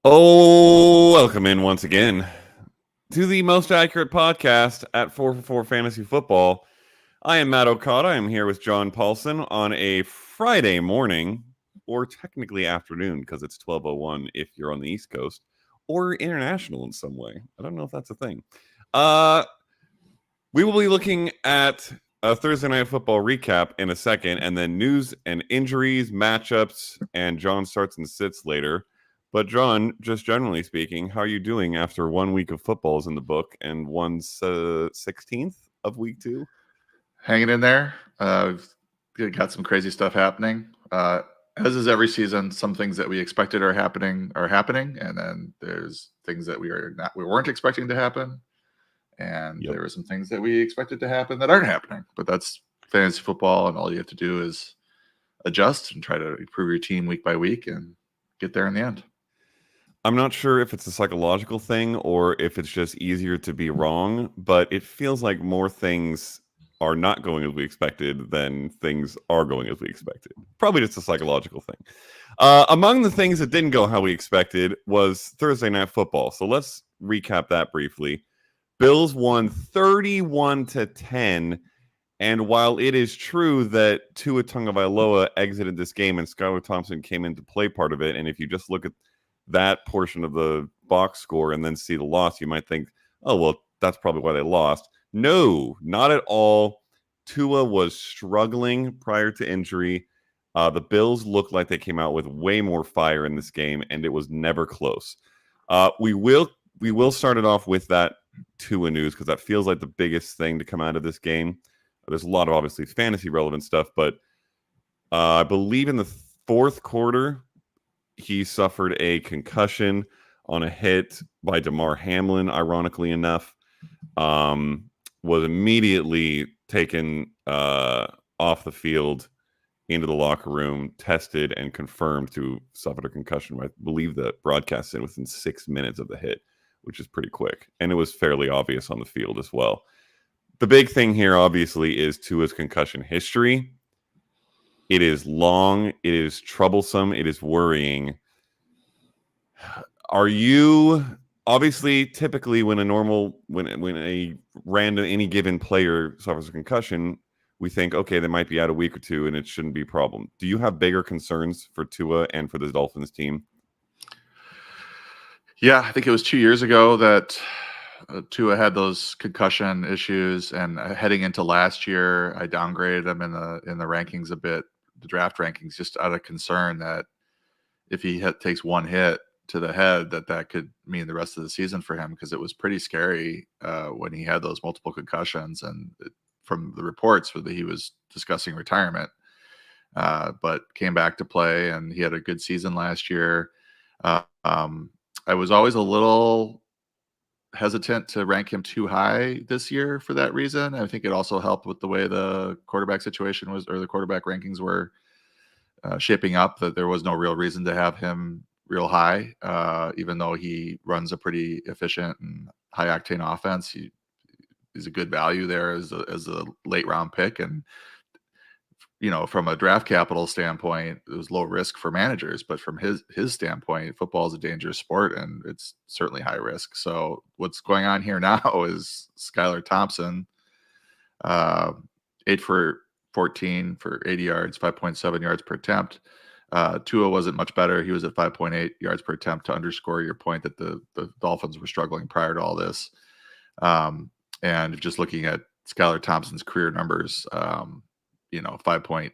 Oh, welcome in once again to the most accurate podcast at 4for4 Fantasy Football. I am Matt Okada. I'm here with John Paulson on a Friday morning, or technically afternoon because it's 12:01 if you're on the East Coast, or international in some way. I don't know if that's a thing. We will be looking at a Thursday Night Football recap in a second, and then news and injuries, matchups, and John starts and sits later. But John, just generally speaking, how are you doing after 1 week of footballs in the book and one's 16th of week 2? Hanging in there. Got some crazy stuff happening. As is every season, some things that we expected are happening, and then there's things that we weren't expecting to happen, and there were some things that we expected to happen that aren't happening. But that's fantasy football, and all you have to do is adjust and try to improve your team week by week and get there in the end. I'm not sure if it's a psychological thing or if it's just easier to be wrong, but it feels like more things are not going as we expected than things are going as we expected. Probably just a psychological thing. Among the things that didn't go how we expected was Thursday Night Football. So let's recap that briefly. Bills won 31-10. And while it is true that Tua Tagovailoa exited this game and Skylar Thompson came in to play part of it, and if you just look at that portion of the box score and then see the loss, you might think, oh, well, that's probably why they lost. No, not at all. Tua was struggling prior to injury. The Bills looked like they came out with way more fire in this game, and it was never close. We will start it off with that Tua news because that feels like the biggest thing to come out of this game. There's a lot of obviously fantasy relevant stuff, but I believe in the fourth quarter, he suffered a concussion on a hit by Damar Hamlin, ironically enough. Was immediately taken off the field into the locker room, tested, and confirmed to suffer a concussion. I believe the broadcast said within 6 minutes of the hit, which is pretty quick. And it was fairly obvious on the field as well. The big thing here, obviously, is Tua's concussion history. It is long. It is troublesome. It is worrying. Are you obviously typically when a random any given player suffers a concussion, we think, okay, they might be out a week or two and it shouldn't be a problem. Do you have bigger concerns for Tua and for the Dolphins team? Yeah, I think it was 2 years ago that Tua had those concussion issues, and heading into last year, I downgraded him in the rankings a bit, the draft rankings, just out of concern that if he takes one hit to the head, that could mean the rest of the season for him, because it was pretty scary when he had those multiple concussions, and from the reports that he was discussing retirement, but came back to play, and he had a good season last year. I was always a little hesitant to rank him too high this year for that reason. I think it also helped with the way the quarterback situation was, or the quarterback rankings were shaping up, that there was no real reason to have him real high, even though he runs a pretty efficient and high octane offense. He's a good value there as a late round pick, and from a draft capital standpoint, it was low risk for managers, but from his standpoint, football is a dangerous sport and it's certainly high risk. So what's going on here now is Skylar Thompson, 8 for 14 for 80 yards, 5.7 yards per attempt. Tua wasn't much better. He was at 5.8 yards per attempt, to underscore your point that the Dolphins were struggling prior to all this. And just looking at Skylar Thompson's career numbers, 5 point.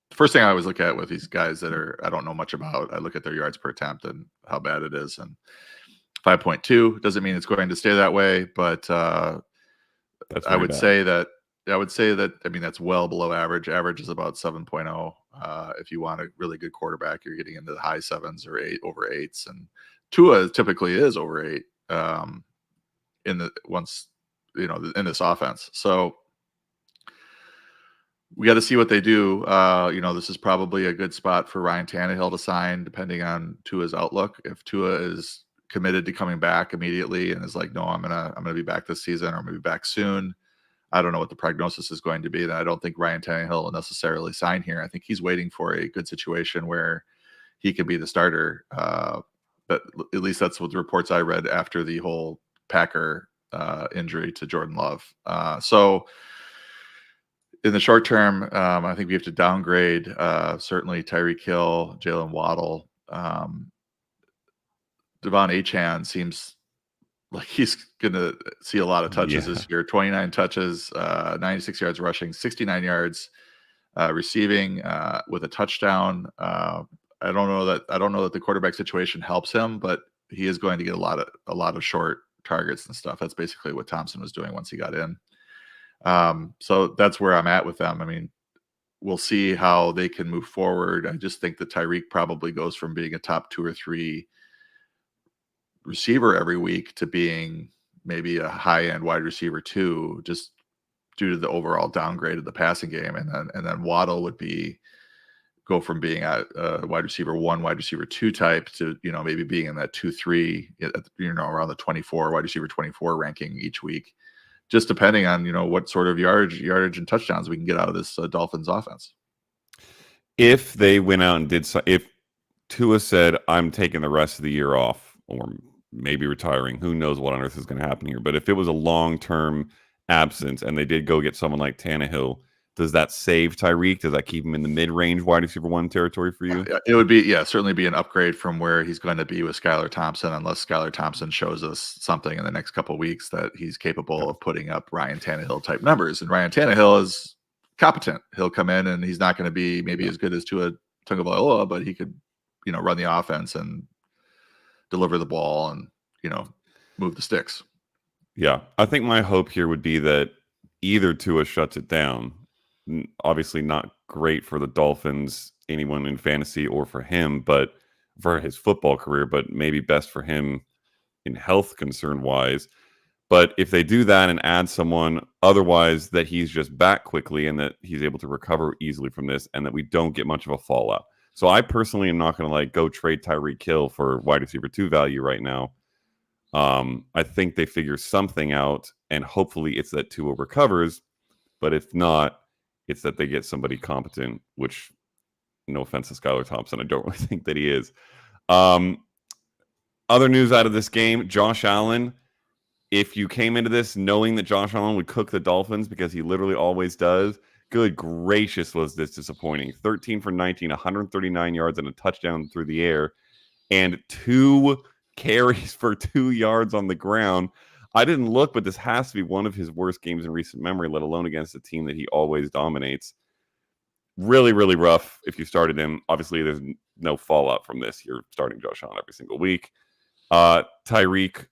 The first thing I always look at with these guys that I don't know much about, I look at their yards per attempt and how bad it is. And 5.2 doesn't mean it's going to stay that way, but I would say that, I mean, that's well below average. Average is about 7.0. If you want a really good quarterback, you're getting into the high 7s or over 8s. And Tua typically is over 8 in this offense. So we got to see what they do. This is probably a good spot for Ryan Tannehill to sign, depending on Tua's outlook. If Tua is committed to coming back immediately and is like, no, I'm gonna be back this season, or I'm gonna be back soon, I don't know what the prognosis is going to be. Then I don't think Ryan Tannehill will necessarily sign here. I think he's waiting for a good situation where he can be the starter but at least that's what the reports I read after the whole Packer injury to Jordan Love. So in the short term, I think we have to downgrade certainly Tyreek Hill, Jalen Waddle. Devon Achane seems like he's going to see a lot of touches this year. 29 touches, 96 yards rushing, 69 yards receiving with a touchdown. I don't know that the quarterback situation helps him, but he is going to get a lot of short targets and stuff. That's basically what Thompson was doing once he got in. So that's where I'm at with them. I mean, we'll see how they can move forward. I just think that Tyreek probably goes from being a top 2 or 3 receiver every week to being maybe a high-end wide receiver 2, just due to the overall downgrade of the passing game. And then Waddle would go from being a wide receiver 1, wide receiver 2 type to, maybe being in that 2-3, around the 24, wide receiver 24 ranking each week, just depending on, what sort of yardage and touchdowns we can get out of this Dolphins offense. If they went out and if Tua said, I'm taking the rest of the year off, or maybe retiring, who knows what on earth is going to happen here. But if it was a long-term absence and they did go get someone like Tannehill, does that save Tyreek? Does that keep him in the mid-range wide receiver 1 territory for you? It would be, certainly be an upgrade from where he's going to be with Skylar Thompson, unless Skylar Thompson shows us something in the next couple of weeks that he's capable of putting up Ryan Tannehill type numbers. And Ryan Tannehill is competent. He'll come in and he's not going to be maybe as good as Tua Tagovailoa, but he could, run the offense and deliver the ball and, move the sticks. Yeah. I think my hope here would be that either Tua shuts it down. Obviously not great for the Dolphins, anyone in fantasy or for him, but for his football career, but maybe best for him in health concern wise. But if they do that and add someone otherwise that he's just back quickly and that he's able to recover easily from this and that we don't get much of a fallout. So I personally am not going to go trade Tyreek Hill for wide receiver 2 value right now. I think they figure something out and hopefully it's that Tua recovers. But if not, it's that they get somebody competent, which, no offense to Skylar Thompson, I don't really think that he is. Other news out of this game, Josh Allen. If you came into this knowing that Josh Allen would cook the Dolphins, because he literally always does, good gracious, was this disappointing. 13 for 19, 139 yards and a touchdown through the air, and 2 carries for 2 yards on the ground. I didn't look, but this has to be one of his worst games in recent memory, let alone against a team that he always dominates. Really, really rough if you started him. Obviously, there's no fallout from this. You're starting Josh Allen every single week. Tyreek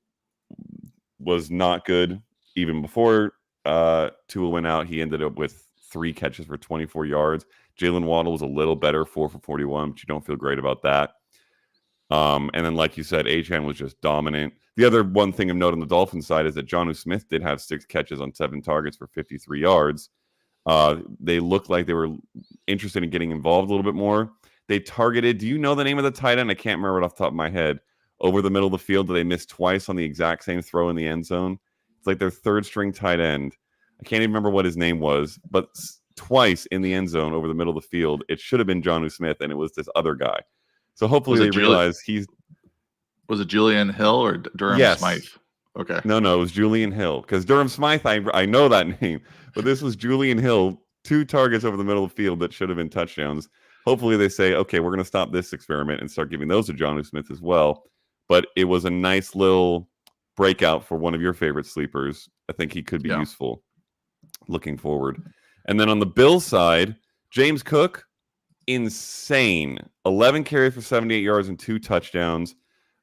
was not good even before Tua went out. He ended up with 3 catches for 24 yards. Jalen Waddle was a little better, 4 for 41, but you don't feel great about that. And then, like you said, Achane was just dominant. The other one thing of note on the Dolphins side is that Jonnu Smith did have 6 catches on 7 targets for 53 yards. They looked like they were interested in getting involved a little bit more. They targeted, do you know the name of the tight end? I can't remember it off the top of my head. Over the middle of the field, they missed twice on the exact same throw in the end zone. It's like their 3rd string tight end. I can't even remember what his name was, but twice in the end zone over the middle of the field, it should have been Jonnu Smith, and it was this other guy. So hopefully they realize he's... Was it Julian Hill or Durham Smythe? Okay. No, it was Julian Hill. Because Durham Smythe, I know that name. But this was Julian Hill, 2 targets over the middle of the field that should have been touchdowns. Hopefully they say, okay, we're going to stop this experiment and start giving those to Jonnu Smith as well. But it was a nice little breakout for one of your favorite sleepers. I think he could be useful looking forward. And then on the Bills side, James Cook, insane. 11 carries for 78 yards and 2 touchdowns.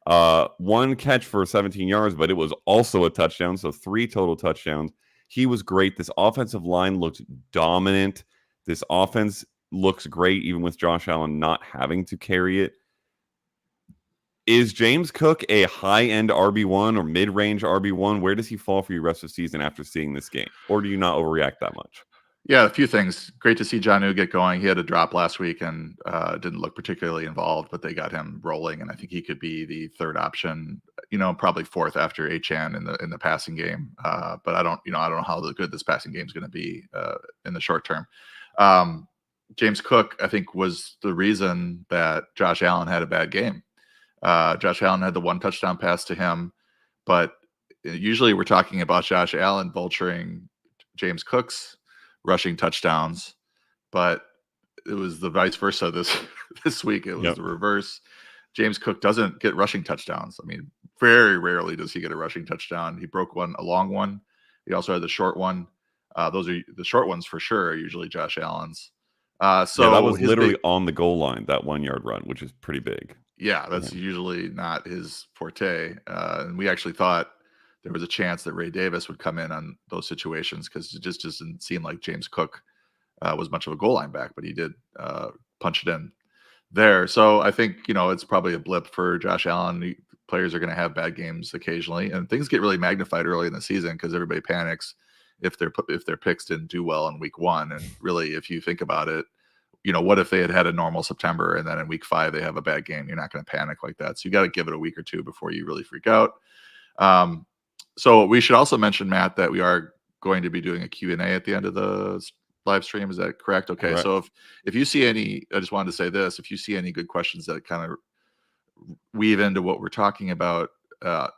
1 catch for 17 yards, but it was also a touchdown, so 3 total touchdowns. He was great. This offensive line looked dominant. This offense looks great, even with Josh Allen not having to carry it. Is James Cook a high-end RB1 or mid-range RB1? Where does he fall for you rest of the season after seeing this game? Or do you not overreact that much? Yeah, a few things. Great to see Jonnu get going. He had a drop last week and didn't look particularly involved, but they got him rolling, and I think he could be the 3rd option. Probably 4th after Achane in the passing game. But I don't know how good this passing game is going to be in the short term. James Cook, I think, was the reason that Josh Allen had a bad game. Josh Allen had the 1 touchdown pass to him, but usually we're talking about Josh Allen vulturing James Cook's rushing touchdowns, but it was the vice versa this week. It was the reverse. James Cook doesn't get rushing touchdowns. I mean, very rarely does he get a rushing touchdown. He broke one, a long one. He also had the short one. Those are the short ones for sure, are usually Josh Allen's. So that was literally on the goal line, that 1 yard run, which is pretty big. Yeah, that's usually not his forte. And we actually thought there was a chance that Ray Davis would come in on those situations because it just doesn't seem like James Cook was much of a goal line back, but he did punch it in there. So I think, it's probably a blip for Josh Allen. Players are going to have bad games occasionally, and things get really magnified early in the season because everybody panics if their picks didn't do well in week 1. And really, if you think about it, what if they had a normal September and then in week 5 they have a bad game? You're not going to panic like that. So you got to give it a week or two before you really freak out. So we should also mention, Matt, that we are going to be doing a Q&A at the end of the live stream. Is that correct? Okay. Correct. So if you see any, I just wanted to say this, if you see any good questions that kind of weave into what we're talking about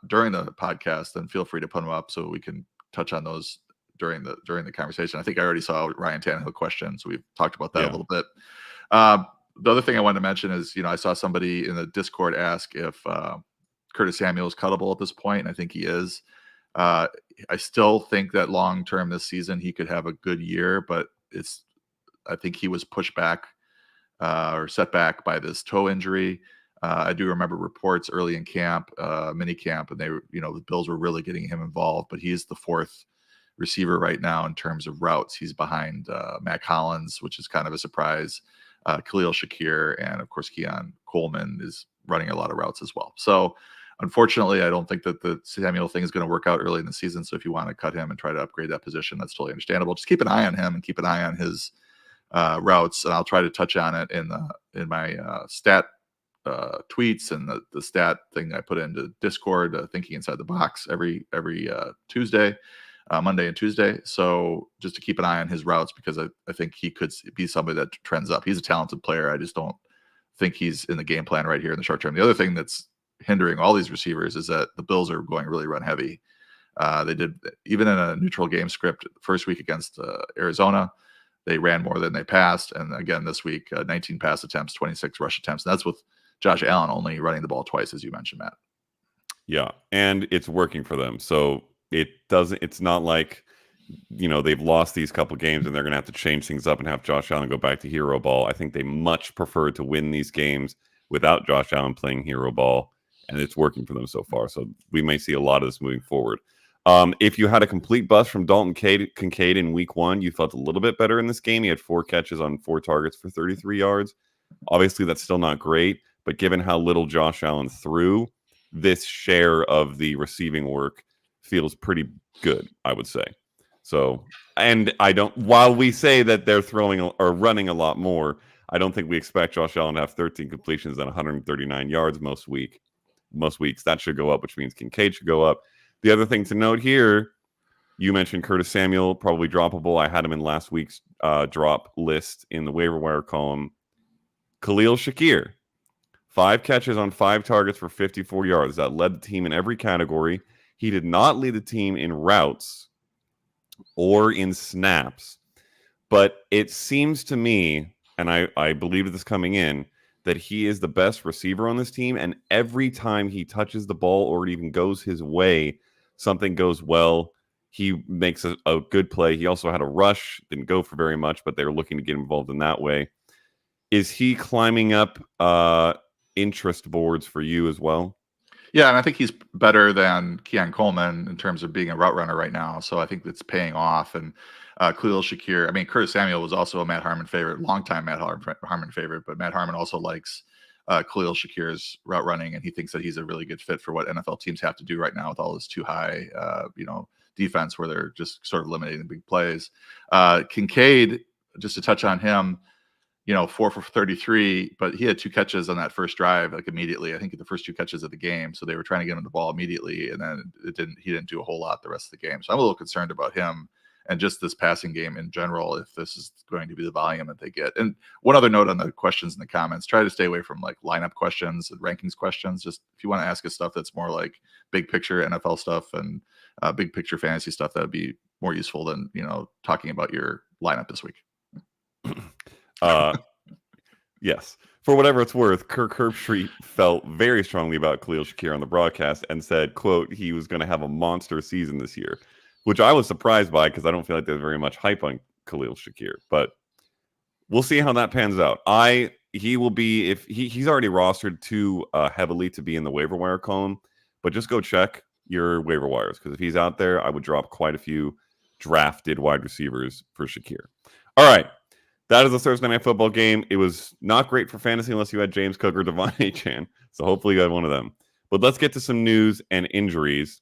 during the podcast, then feel free to put them up so we can touch on those during the conversation. I think I already saw Ryan Tannehill question, so we've talked about that a little bit. The other thing I wanted to mention is, I saw somebody in the Discord ask if Curtis Samuel is cuttable at this point, and I think he is. I still think that long term this season he could have a good year, but I think he was pushed back or set back by this toe injury. I do remember reports early in camp, mini camp, and the Bills were really getting him involved, but he's the 4th receiver right now in terms of routes. He's behind Mac Hollins, which is kind of a surprise, Khalil Shakir, and of course Keon Coleman is running a lot of routes as well. So unfortunately, I don't think that the Samuel thing is going to work out early in the season. So if you want to cut him and try to upgrade that position, that's totally understandable. Just keep an eye on him and keep an eye on his routes, and I'll try to touch on it in my stat tweets and the stat thing I put into Discord, Thinking Inside the Box, every Tuesday. Monday and Tuesday. So just to keep an eye on his routes, because I think he could be somebody that trends up. He's a talented player. I just don't think he's in the game plan right here in the short term. The other thing that's hindering all these receivers is that the Bills are going really run heavy. They did, even in a neutral game script first week against Arizona, they ran more than they passed. And again, this week, 19 pass attempts, 26 rush attempts. And that's with Josh Allen only running the ball twice, as you mentioned, Matt. Yeah. And it's working for them. So it's not like, they've lost these couple games and they're going to have to change things up and have Josh Allen go back to hero ball. I think they much prefer to win these games without Josh Allen playing hero ball, and it's working for them so far. So we may see a lot of this moving forward. If you had a complete bust from Dalton Kincaid in week 1, you felt a little bit better in this game. He had 4 catches on 4 targets for 33 yards. Obviously, that's still not great, but given how little Josh Allen threw, this share of the receiving work feels pretty good, I would say. So, and while we say that they're throwing or running a lot more, I don't think we expect Josh Allen to have 13 completions and 139 yards most weeks. That should go up, which means Kincaid should go up. The other thing to note here, you mentioned Curtis Samuel, probably droppable. I had him in last week's drop list in the waiver wire column. Khalil Shakir, 5 catches on 5 targets for 54 yards. That led the team in every category. He did not lead the team in routes or in snaps, but it seems to me, and I believe this coming in, that he is the best receiver on this team, and every time he touches the ball or it even goes his way, something goes well. He makes a good play. He also had a rush, didn't go for very much, but they were looking to get involved in that way. Is he climbing up interest boards for you as well? Yeah, and I think he's better than Keon Coleman in terms of being a route runner right now. So I think that's paying off. And Khalil Shakir, Curtis Samuel was also a Matt Harmon favorite, longtime Matt Harmon favorite, but Matt Harmon also likes Khalil Shakir's route running, and he thinks that he's a really good fit for what NFL teams have to do right now with all this too high, defense where they're just sort of eliminating the big plays. Kincaid, just to touch on him, 4 for 33, but he had 2 catches on that first drive, like immediately. I think the first 2 catches of the game. So they were trying to get him the ball immediately, and then he didn't do a whole lot the rest of the game. So I'm a little concerned about him. and just this passing game in general, if this is going to be the volume that they get. And one other note on the questions in the comments, try to stay away from like lineup questions and rankings questions. Just if you want to ask us stuff that's more like big picture NFL stuff and big picture fantasy stuff, that would be more useful than, talking about your lineup this week. Yes. For whatever it's worth, Kirk Herbstreit felt very strongly about Khalil Shakir on the broadcast and said, quote, he was going to have a monster season this year, which I was surprised by because I don't feel like there's very much hype on Khalil Shakir. But we'll see how that pans out. He will be, if he's already rostered too heavily to be in the waiver wire column, but just go check your waiver wires, because if he's out there, I would drop quite a few drafted wide receivers for Shakir. All right. That is a Thursday Night Football game. It was not great for fantasy unless you had James Cook or Devon Achane. So hopefully you had one of them. But let's get to some news and injuries.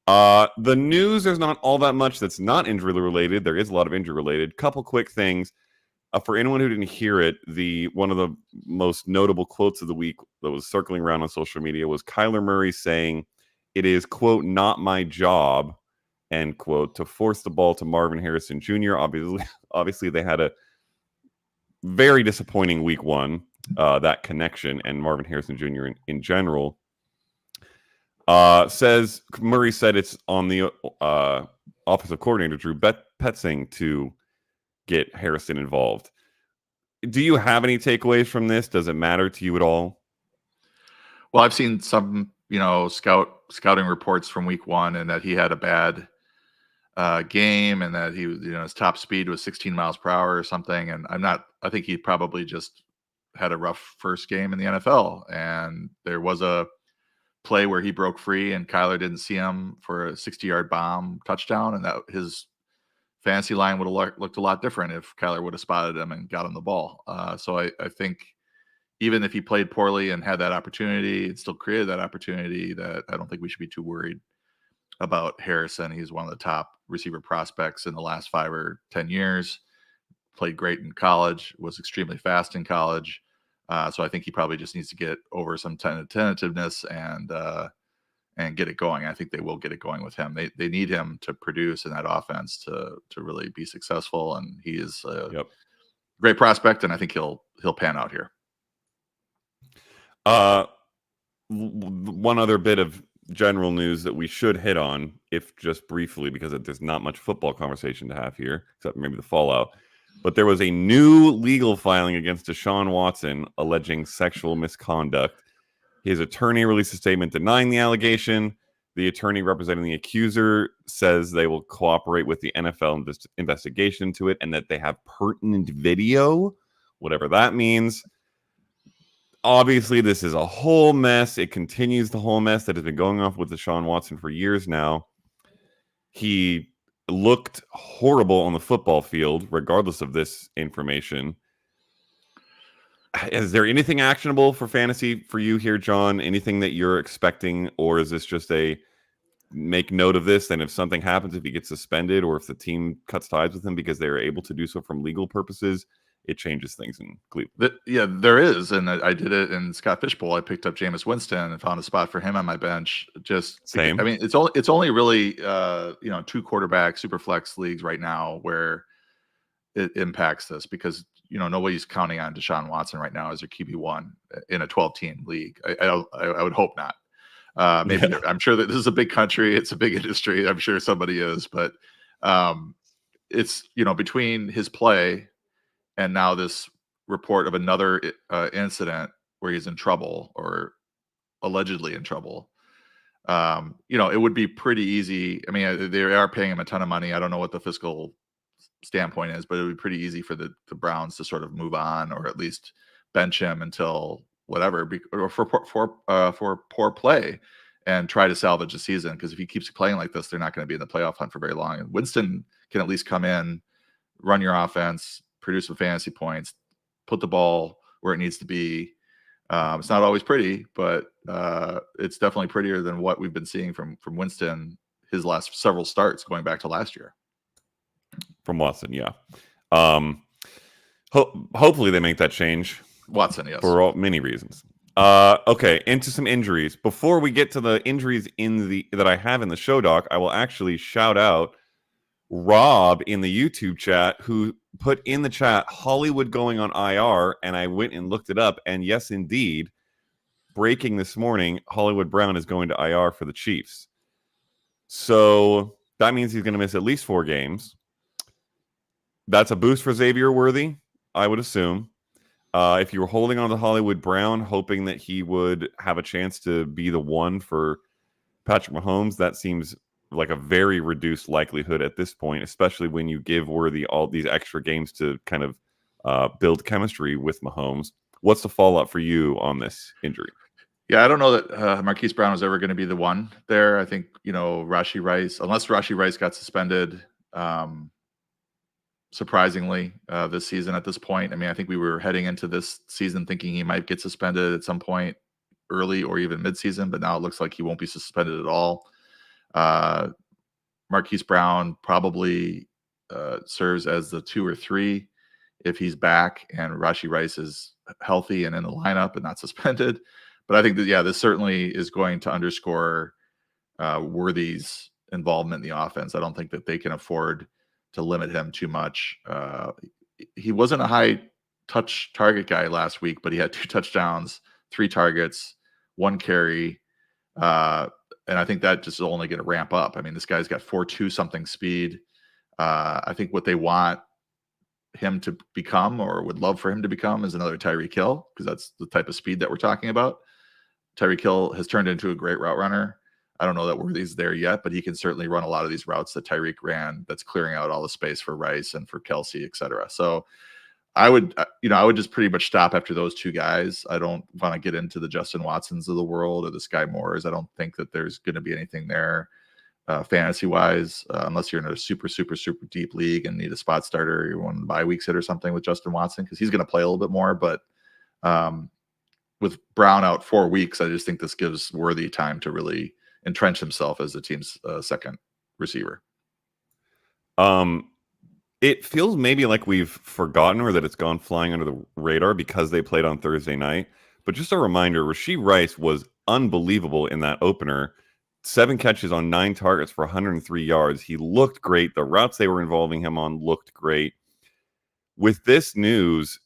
The news, there's not all that much that's not injury related. There is a lot of injury related. Couple quick things. For anyone who didn't hear it, one of the most notable quotes of the week that was circling around on social media was Kyler Murray saying, it is, quote, not my job, end quote, to force the ball to Marvin Harrison Jr. Obviously they had a very disappointing week one, that connection, and Marvin Harrison Jr. in general. Says Murray said it's on the offensive coordinator Drew Petzing to get Harrison involved. Do you have any takeaways from this? Does it matter to you at all? Well, I've seen some, scouting reports from week one, and that he had a bad game, and that he was, his top speed was 16 miles per hour or something. And I think he probably just had a rough first game in the NFL. And there was a play where he broke free and Kyler didn't see him for a 60-yard bomb touchdown. And that his fantasy line would have looked a lot different if Kyler would have spotted him and got him the ball. So I think even if he played poorly and had that opportunity, it still created that opportunity, that I don't think we should be too worried about Harrison. He's one of the top receiver prospects in the last 5 or 10 years. Played great in college, was extremely fast in college. So I think he probably just needs to get over some tentativeness and get it going. I think they will get it going with him. They need him to produce in that offense to really be successful. And he is a great prospect, and I think he'll pan out here. One other bit of general news that we should hit on, if just briefly, because there's not much football conversation to have here, except maybe the fallout. But there was a new legal filing against Deshaun Watson alleging sexual misconduct. His attorney released a statement denying the allegation. The attorney representing the accuser says they will cooperate with the NFL investigation into it, and that they have pertinent video, whatever that means. Obviously, this is a whole mess. It continues the whole mess that has been going on with Deshaun Watson for years now. He looked horrible on the football field, regardless of this information. Is there anything actionable for fantasy for you here, John? Anything that you're expecting? Or is this just a make note of this, and if something happens, if he gets suspended, or if the team cuts ties with him because they're able to do so from legal purposes, it changes things in Cleveland? Yeah, there is. And I did it in Scott Fishbowl. I picked up Jameis Winston and found a spot for him on my bench. Same. I mean, it's only really, 2 quarterback super flex leagues right now where it impacts this, because, nobody's counting on Deshaun Watson right now as their QB1 in a 12-team league. I would hope not. Maybe I'm sure that this is a big country. It's a big industry. I'm sure somebody is, but it's, between his play and now this report of another incident where he's in trouble, or allegedly in trouble, it would be pretty easy. I mean, they are paying him a ton of money. I don't know what the fiscal standpoint is, but it would be pretty easy for the Browns to sort of move on, or at least bench him until whatever, or for poor play, and try to salvage the season. Because if he keeps playing like this, they're not going to be in the playoff hunt for very long. And Winston can at least come in, run your offense, produce some fantasy points, put the ball where it needs to be. It's not always pretty, but it's definitely prettier than what we've been seeing from Winston his last several starts going back to last year. From Watson, yeah. Hopefully they make that change. Watson, yes. For many reasons. Okay, into some injuries. Before we get to the injuries that I have in the show doc, I will actually shout out Rob in the YouTube chat, who put in the chat Hollywood going on IR, and I went and looked it up, and yes, indeed, breaking this morning, Hollywood Brown is going to IR for the Chiefs. So that means he's going to miss at least 4 games. That's a boost for Xavier Worthy, I would assume. If you were holding on to Hollywood Brown, hoping that he would have a chance to be the one for Patrick Mahomes, that seems like a very reduced likelihood at this point, especially when you give Worthy all these extra games to kind of build chemistry with Mahomes. What's the fallout for you on this injury? Yeah, I don't know that Marquise Brown was ever going to be the one there. I think, Rashee Rice, unless Rashee Rice got suspended, surprisingly, this season at this point. I mean, I think we were heading into this season thinking he might get suspended at some point early or even midseason, but now it looks like he won't be suspended at all. Marquise Brown probably serves as the 2 or 3 if he's back and Rashee Rice is healthy and in the lineup and not suspended. But I think that, this certainly is going to underscore Worthy's involvement in the offense. I don't think that they can afford to limit him too much. He wasn't a high touch target guy last week, but he had 2 touchdowns, 3 targets, 1 carry. And I think that just is only going to ramp up. I mean, this guy's got 4.2 something speed. I think what they want him to become, or would love for him to become, is another Tyreek Hill, because that's the type of speed that we're talking about. Tyreek Hill has turned into a great route runner. I don't know that Worthy's there yet, but he can certainly run a lot of these routes that Tyreek ran, that's clearing out all the space for Rice and for Kelsey, et cetera. So I would just pretty much stop after those 2 guys. I don't want to get into the Justin Watsons of the world or the Sky Moores. I don't think that there's going to be anything there fantasy-wise, unless you're in a super, super, super deep league and need a spot starter. You want to bye weeks it or something with Justin Watson, because he's going to play a little bit more. But with Brown out 4 weeks, I just think this gives Worthy time to really entrench himself as the team's second receiver. It feels maybe like we've forgotten, or that it's gone flying under the radar because they played on Thursday night. But just a reminder, Rashee Rice was unbelievable in that opener. 7 catches on 9 targets for 103 yards. He looked great. The routes they were involving him on looked great. With this news,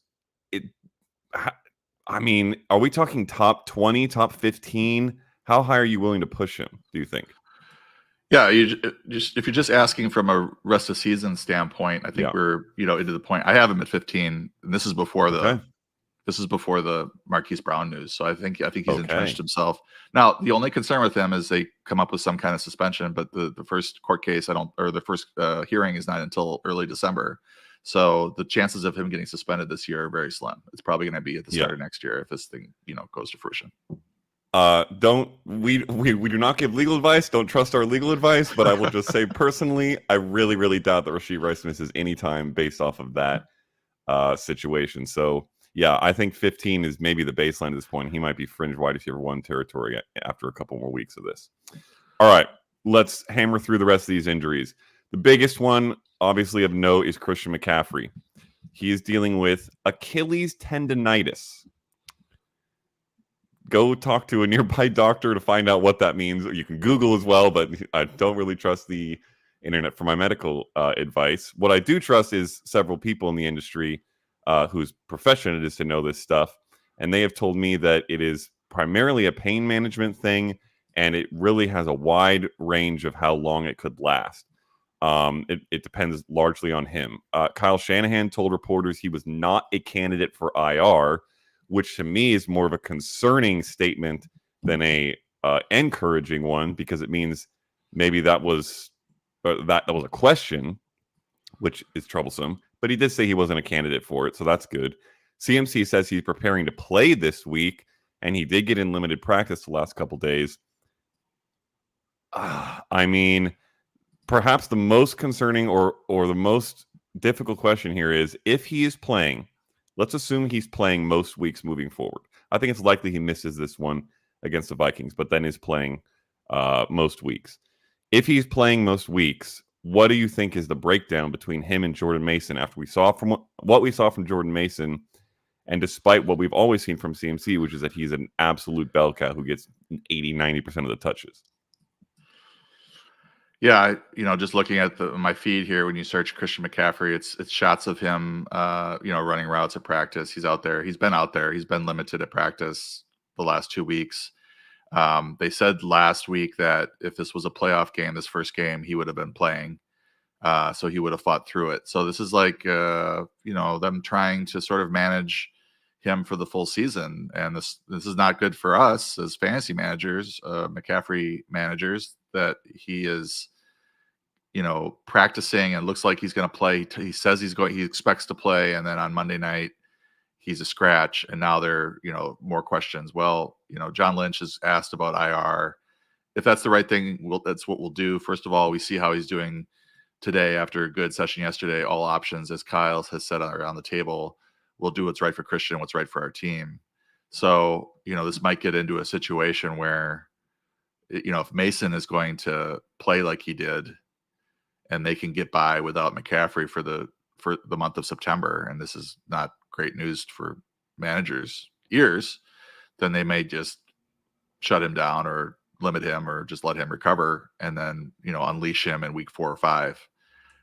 are we talking top 20, top 15? How high are you willing to push him, do you think? Yeah, if you're just asking from a rest of season standpoint, I think we're into the point. I have him at 15, and this is before the Marquise Brown news. So I think he's entrenched himself. Now, the only concern with him is they come up with some kind of suspension, but the first court case the first hearing is not until early December. So the chances of him getting suspended this year are very slim. It's probably going to be at the start of next year if this thing goes to fruition. We do not give legal advice. Don't trust our legal advice. But I will just say personally, I really, really doubt that Rashee Rice misses any time based off of that situation. So yeah, I think 15 is maybe the baseline at this point. He might be fringe wide receiver 1 territory after a couple more weeks of this. All right, let's hammer through the rest of these injuries. The biggest one, obviously of note, is Christian McCaffrey. He is dealing with Achilles tendonitis. Go talk to a nearby doctor to find out what that means. You can Google as well, but I don't really trust the internet for my medical advice. What I do trust is several people in the industry whose profession it is to know this stuff. And they have told me that it is primarily a pain management thing, and it really has a wide range of how long it could last. It depends largely on him. Kyle Shanahan told reporters he was not a candidate for IR, which to me is more of a concerning statement than a encouraging one, because it means maybe that was a question, which is troublesome. But he did say he wasn't a candidate for it, so that's good. CMC says he's preparing to play this week, and he did get in limited practice the last couple days. Perhaps the most concerning or the most difficult question here is, if he is playing, let's assume he's playing most weeks moving forward. I think it's likely he misses this one against the Vikings, but then is playing most weeks. If he's playing most weeks, what do you think is the breakdown between him and Jordan Mason after what we saw from Jordan Mason, and despite what we've always seen from CMC, which is that he's an absolute bell cow who gets 80-90% of the touches? Yeah, just looking at my feed here, when you search Christian McCaffrey, it's shots of him, running routes at practice. He's out there. He's been out there. He's been limited at practice the last 2 weeks. They said last week that if this was a playoff game, this first game, he would have been playing. So he would have fought through it. So this is like, them trying to sort of manage him for the full season. And this is not good for us as fantasy managers, McCaffrey managers, that he is, practicing and looks like he's going to play. He says he expects to play. And then on Monday night, he's a scratch. And now there, more questions. Well, John Lynch has asked about IR. If that's the right thing, that's what we'll do. First of all, we see how he's doing today after a good session yesterday. All options, as Kyle has said, are on the table. We'll do what's right for Christian, what's right for our team. So, this might get into a situation where, if Mason is going to play like he did and they can get by without McCaffrey for the month of September, and this is not great news for managers' ears, then they may just shut him down or limit him or just let him recover and then, unleash him in week 4 or 5.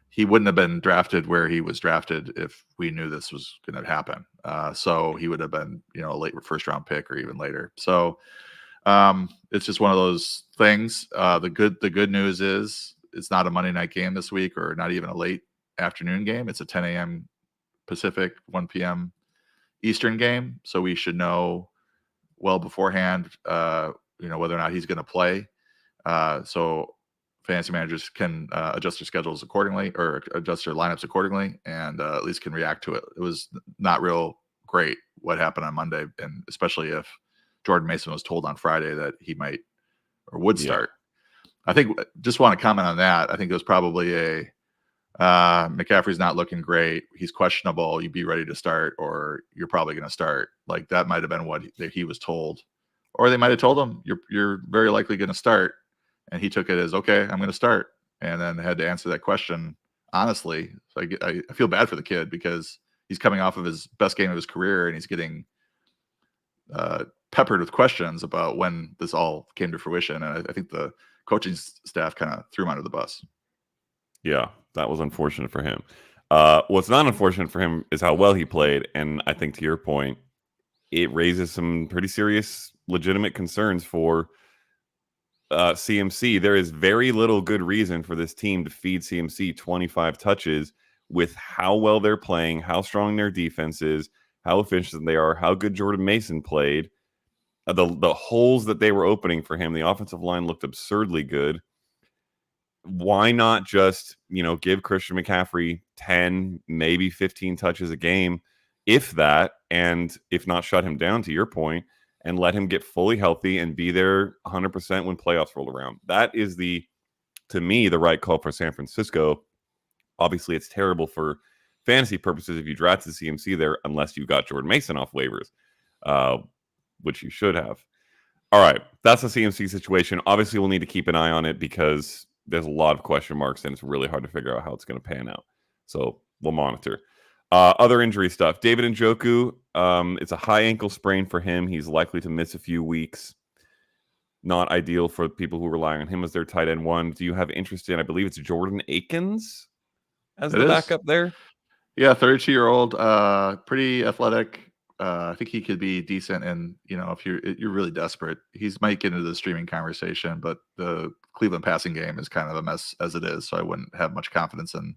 He wouldn't have been drafted where he was drafted if we knew this was going to happen. So he would have been, a late first round pick or even later. So it's just one of those things. The good news is it's not a Monday night game this week, or not even a late afternoon game. It's a 10 a.m. Pacific, 1 p.m. Eastern game. So we should know well beforehand, whether or not he's going to play. So fantasy managers can adjust their schedules accordingly, or adjust their lineups accordingly, and at least can react to it. It was not real great what happened on Monday, and especially if Jordan Mason was told on Friday that he might or would start. I think, just want to comment on that. I think it was probably McCaffrey's not looking great. He's questionable. You be ready to start, or you're probably going to start. Like, that might have been what he was told, or they might have told him you're very likely going to start. And he took it as, okay, I'm going to start, and then had to answer that question honestly. So I feel bad for the kid, because he's coming off of his best game of his career, and he's getting peppered with questions about when this all came to fruition. And I think the coaching staff kind of threw him under the bus. Yeah, that was unfortunate for him. What's not unfortunate for him is how well he played. And I think, to your point, it raises some pretty serious, legitimate concerns for CMC. There is very little good reason for this team to feed CMC 25 touches with how well they're playing, how strong their defense is, how efficient they are, how good Jordan Mason played. The holes that they were opening for him, the offensive line looked absurdly good. Why not just, give Christian McCaffrey 10, maybe 15 touches a game, if that, and if not, shut him down, to your point, and let him get fully healthy and be there 100% when playoffs roll around. That is, to me, the right call for San Francisco. Obviously, it's terrible for fantasy purposes if you drafted CMC there, unless you got Jordan Mason off waivers, which you should have. All right, that's the CMC situation. Obviously, we'll need to keep an eye on it, because there's a lot of question marks, and it's really hard to figure out how it's going to pan out. So we'll monitor. Other injury stuff. David Njoku, it's a high ankle sprain for him. He's likely to miss a few weeks. Not ideal for people who rely on him as their tight end one. Do you have interest in, I believe it's Jordan Akins as the backup there? Yeah, 32-year-old, pretty athletic. I think he could be decent, and if you're really desperate, he's might get into the streaming conversation. But the Cleveland passing game is kind of a mess as it is, so I wouldn't have much confidence in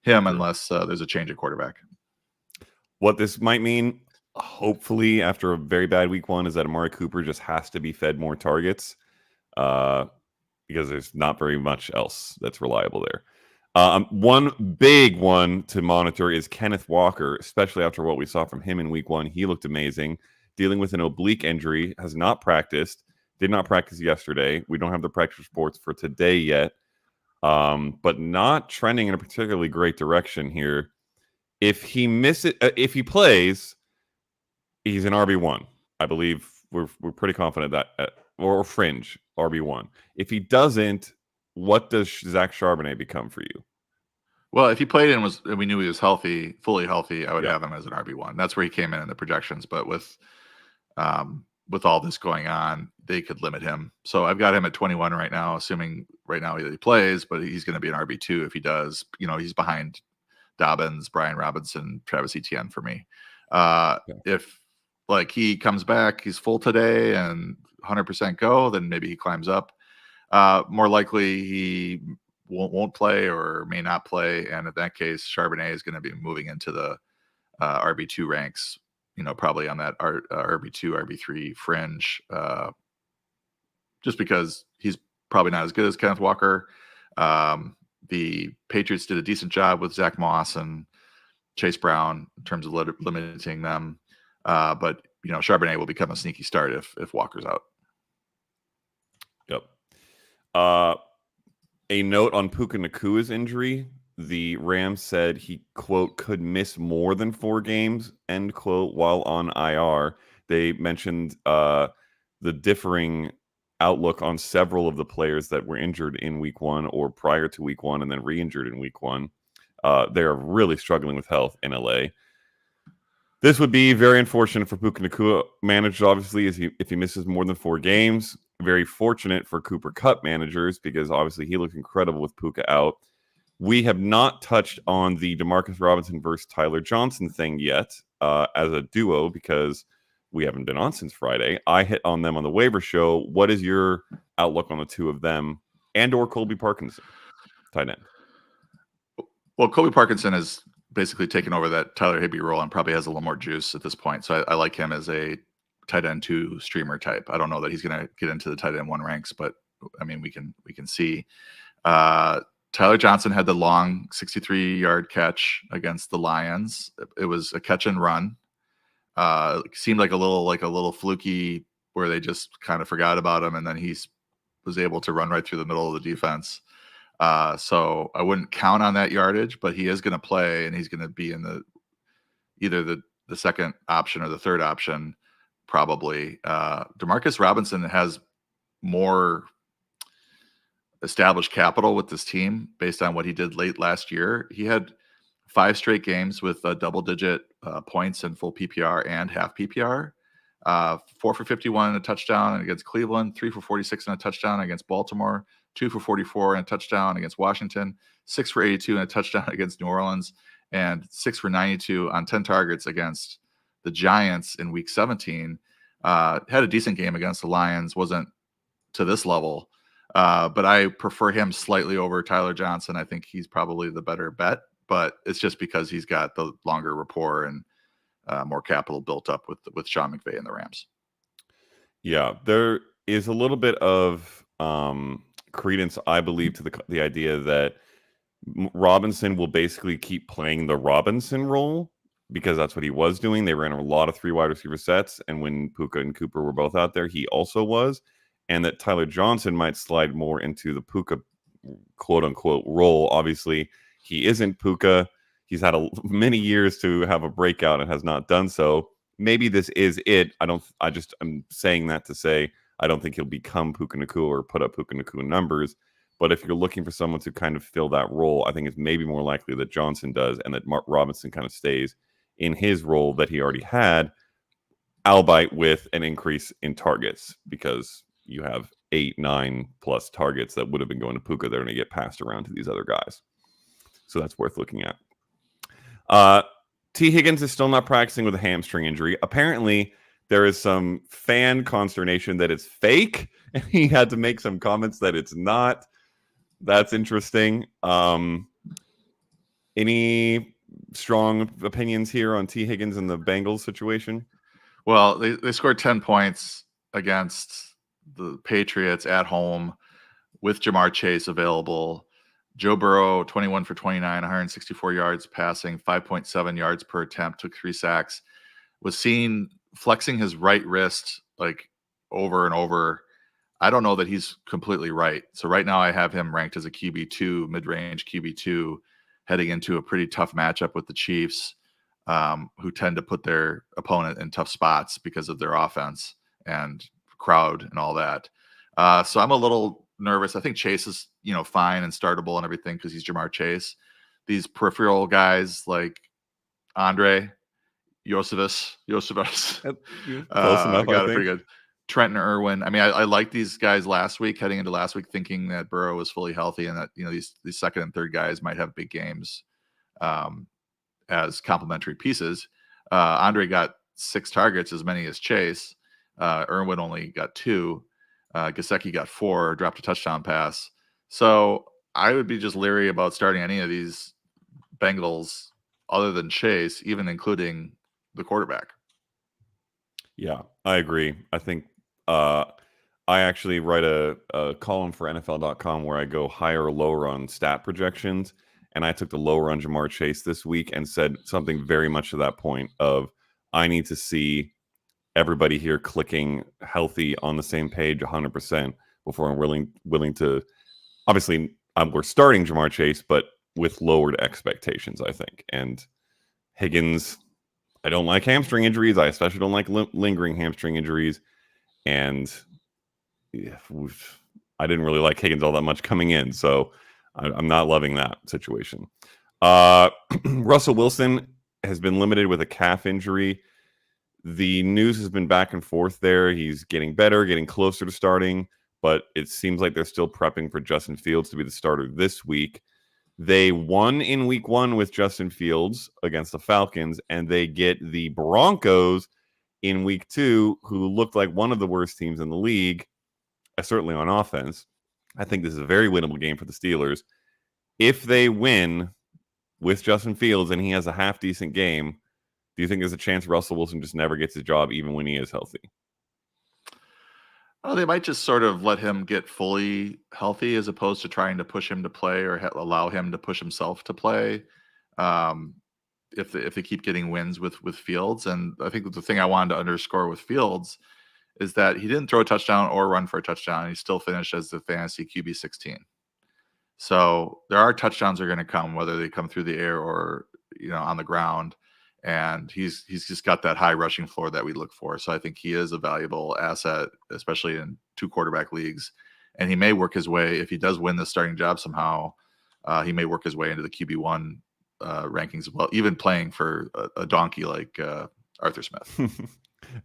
him unless there's a change at quarterback. What this might mean, hopefully, after a very bad week 1, is that Amari Cooper just has to be fed more targets, because there's not very much else that's reliable there. One big one to monitor is Kenneth Walker, especially after what we saw from him in week 1. He looked amazing, dealing with an oblique injury, has not practiced, did not practice yesterday. We don't have the practice reports for today yet, but not trending in a particularly great direction here. If he plays, he's an RB1. I believe we're pretty confident that, or fringe RB1. If he doesn't, what does Zach Charbonnet become for you? Well, if he played and we knew he was healthy, fully healthy, I would have him as an RB1. That's where he came in the projections. But with with all this going on, they could limit him. So I've got him at 21 right now, assuming right now he plays, but he's going to be an RB2 if he does. He's behind Dobbins, Brian Robinson, Travis Etienne for me. If like he comes back, he's full today and 100% go, then maybe he climbs up. More likely he won't play or may not play. And in that case, Charbonnet is going to be moving into the RB2 ranks, probably on that RB2, RB3 fringe, just because he's probably not as good as Kenneth Walker. The Patriots did a decent job with Zach Moss and Chase Brown in terms of limiting them. But Charbonnet will become a sneaky start if Walker's out. Yep. A note on Puka Nacua's injury. The Rams said he, quote, could miss more than 4 games, end quote, while on IR. They mentioned the differing outlook on several of the players that were injured in week 1 or prior to week 1 and then re-injured in week 1. They're really struggling with health in LA. This would be very unfortunate for Puka Nacua. Managed, obviously, if he misses more than 4 games. Very fortunate for Cooper Kupp managers because obviously he looked incredible with Puka out. We have not touched on the Demarcus Robinson versus Tyler Johnson thing yet as a duo because we haven't been on since Friday. I hit on them on the waiver show. What is your outlook on the two of them and or Colby Parkinson, tight end? Well, Colby Parkinson has basically taken over that Tyler Higbee role and probably has a little more juice at this point. So I like him as a tight end 2 streamer type. I don't know that he's going to get into the tight end 1 ranks, but I mean, we can see. Tyler Johnson had the long 63-yard catch against the Lions. It was a catch and run. Seemed like a little fluky where they just kind of forgot about him, and then he was able to run right through the middle of the defense. So I wouldn't count on that yardage, but he is going to play, and he's going to be in either the second option or the third option, probably. Demarcus Robinson has more established capital with this team based on what he did late last year. He had 5 straight games with double-digit points in full PPR and half PPR. 4 for 51 and a touchdown against Cleveland, 3 for 46 and a touchdown against Baltimore, 2 for 44 and a touchdown against Washington, 6 for 82 and a touchdown against New Orleans, and 6 for 92 on 10 targets against the Giants in Week 17. Had a decent game against the Lions, wasn't to this level, but I prefer him slightly over Tyler Johnson. I think he's probably the better bet, but it's just because he's got the longer rapport and more capital built up with Sean McVay and the Rams. Yeah, there is a little bit of credence, I believe, to the idea that Robinson will basically keep playing the Robinson role because that's what he was doing. They ran a lot of 3 wide receiver sets, and when Puka and Cooper were both out there, he also was. And that Tyler Johnson might slide more into the Puka quote-unquote role. Obviously, he isn't Puka. He's had many years to have a breakout and has not done so. Maybe this is it. I'm saying that to say I don't think he'll become Puka Nacua or put up Puka Nacua numbers. But if you're looking for someone to kind of fill that role, I think it's maybe more likely that Johnson does and that Robinson kind of stays in his role that he already had, albeit with an increase in targets because you have 8, 9 plus targets that would have been going to Puka. They're going to get passed around to these other guys. So that's worth looking at. T. Higgins is still not practicing with a hamstring injury. Apparently, there is some fan consternation that it's fake, and he had to make some comments that it's not. That's interesting. Any strong opinions here on T. Higgins and the Bengals situation? Well, they scored 10 points against the Patriots at home with Jamar Chase available. Joe Burrow, 21 for 29, 164 yards passing, 5.7 yards per attempt, took 3 sacks, was seen flexing his right wrist like over and over. I don't know that he's completely right. So right now I have him ranked as a QB2, mid-range QB2, heading into a pretty tough matchup with the Chiefs, who tend to put their opponent in tough spots because of their offense and crowd and all that. So I'm a little nervous. I think Chase is, fine and startable and everything because he's Jamar Chase. These peripheral guys like Andre, Joseph. Close enough, I Got it think. pretty good. Trenton Irwin. I mean, I liked these guys last week, heading into last week, thinking that Burrow was fully healthy and that these second and third guys might have big games as complementary pieces. Andre got 6 targets, as many as Chase. Irwin only got 2. Gesicki got 4, dropped a touchdown pass. So I would be just leery about starting any of these Bengals other than Chase, even including the quarterback. Yeah, I agree. I think I actually write a column for NFL.com where I go higher or lower on stat projections. And I took the lower on Jamar Chase this week and said something very much to that point of I need to see everybody here clicking healthy on the same page 100% before I'm willing to. Obviously, we're starting Jamar Chase, but with lowered expectations, I think. And Higgins, I don't like hamstring injuries. I especially don't like lingering hamstring injuries. And I didn't really like Higgins all that much coming in, so I'm not loving that situation. Russell Wilson has been limited with a calf injury. The news has been back and forth there. He's getting better, getting closer to starting, but it seems like they're still prepping for Justin Fields to be the starter this week. They won in week 1 with Justin Fields against the Falcons, and they get the Broncos in week 2, who looked like one of the worst teams in the league, certainly on offense. I think this is a very winnable game for the Steelers. If they win with Justin Fields and he has a half-decent game, do you think there's a chance Russell Wilson just never gets his job even when he is healthy? Oh, they might just sort of let him get fully healthy as opposed to trying to push him to play or allow him to push himself to play. If they keep getting wins with Fields. And I think the thing I wanted to underscore with Fields is that he didn't throw a touchdown or run for a touchdown. He still finished as the fantasy QB 16. So there are touchdowns are going to come, whether they come through the air or on the ground. And he's just got that high rushing floor that we look for. So I think he is a valuable asset, especially in 2 quarterback leagues. And he may work his way, if he does win the starting job somehow, he may work his way into the QB1 rankings as well, even playing for a donkey like Arthur Smith.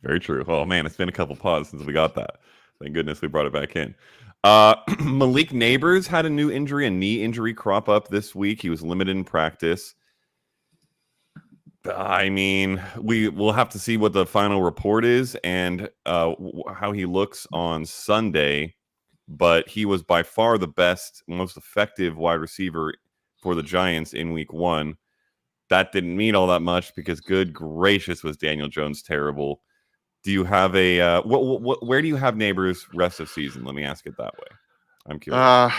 Very true. Oh, man, it's been a couple pods since we got that. Thank goodness we brought it back in. Malik Nabers had a new injury, a knee injury crop up this week. He was limited in practice. I mean, we'll have to see what the final report is and how he looks on Sunday. But he was by far the best, most effective wide receiver for the Giants in week 1. That didn't mean all that much because, good gracious, was Daniel Jones terrible. Do you have a where do you have Nabers rest of season? Let me ask it that way. I'm curious. I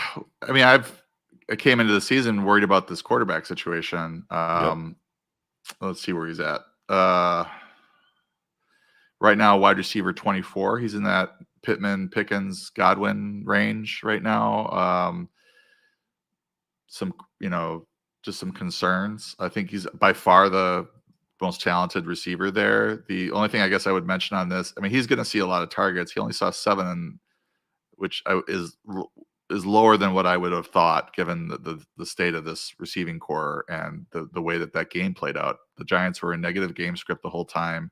mean, I came into the season worried about this quarterback situation. Yep. Let's see where he's at. Right now, wide receiver 24. He's in that Pittman, Pickens, Godwin range right now. Just some concerns. I think he's by far the most talented receiver there. The only thing I guess I would mention on this, I mean, he's going to see a lot of targets. He only saw 7, which is lower than what I would have thought given the state of this receiving core and the way that game played out. The Giants were in negative game script the whole time.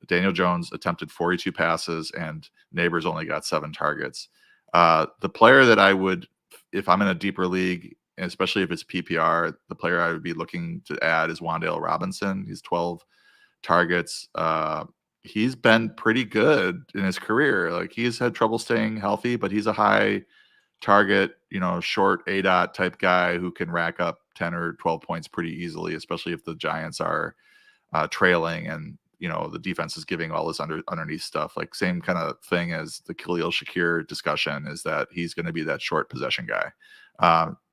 Daniel Jones attempted 42 passes and Nabers only got 7 targets. The player that I would, if I'm in a deeper league, especially if it's PPR, the player I would be looking to add is Wan'Dale Robinson. He's 12 targets. He's been pretty good in his career. Like, he's had trouble staying healthy, but he's a high target, short ADOT type guy who can rack up 10 or 12 points pretty easily, especially if the Giants are trailing and, the defense is giving all this underneath stuff. Like, same kind of thing as the Khalil Shakir discussion is that he's going to be that short possession guy.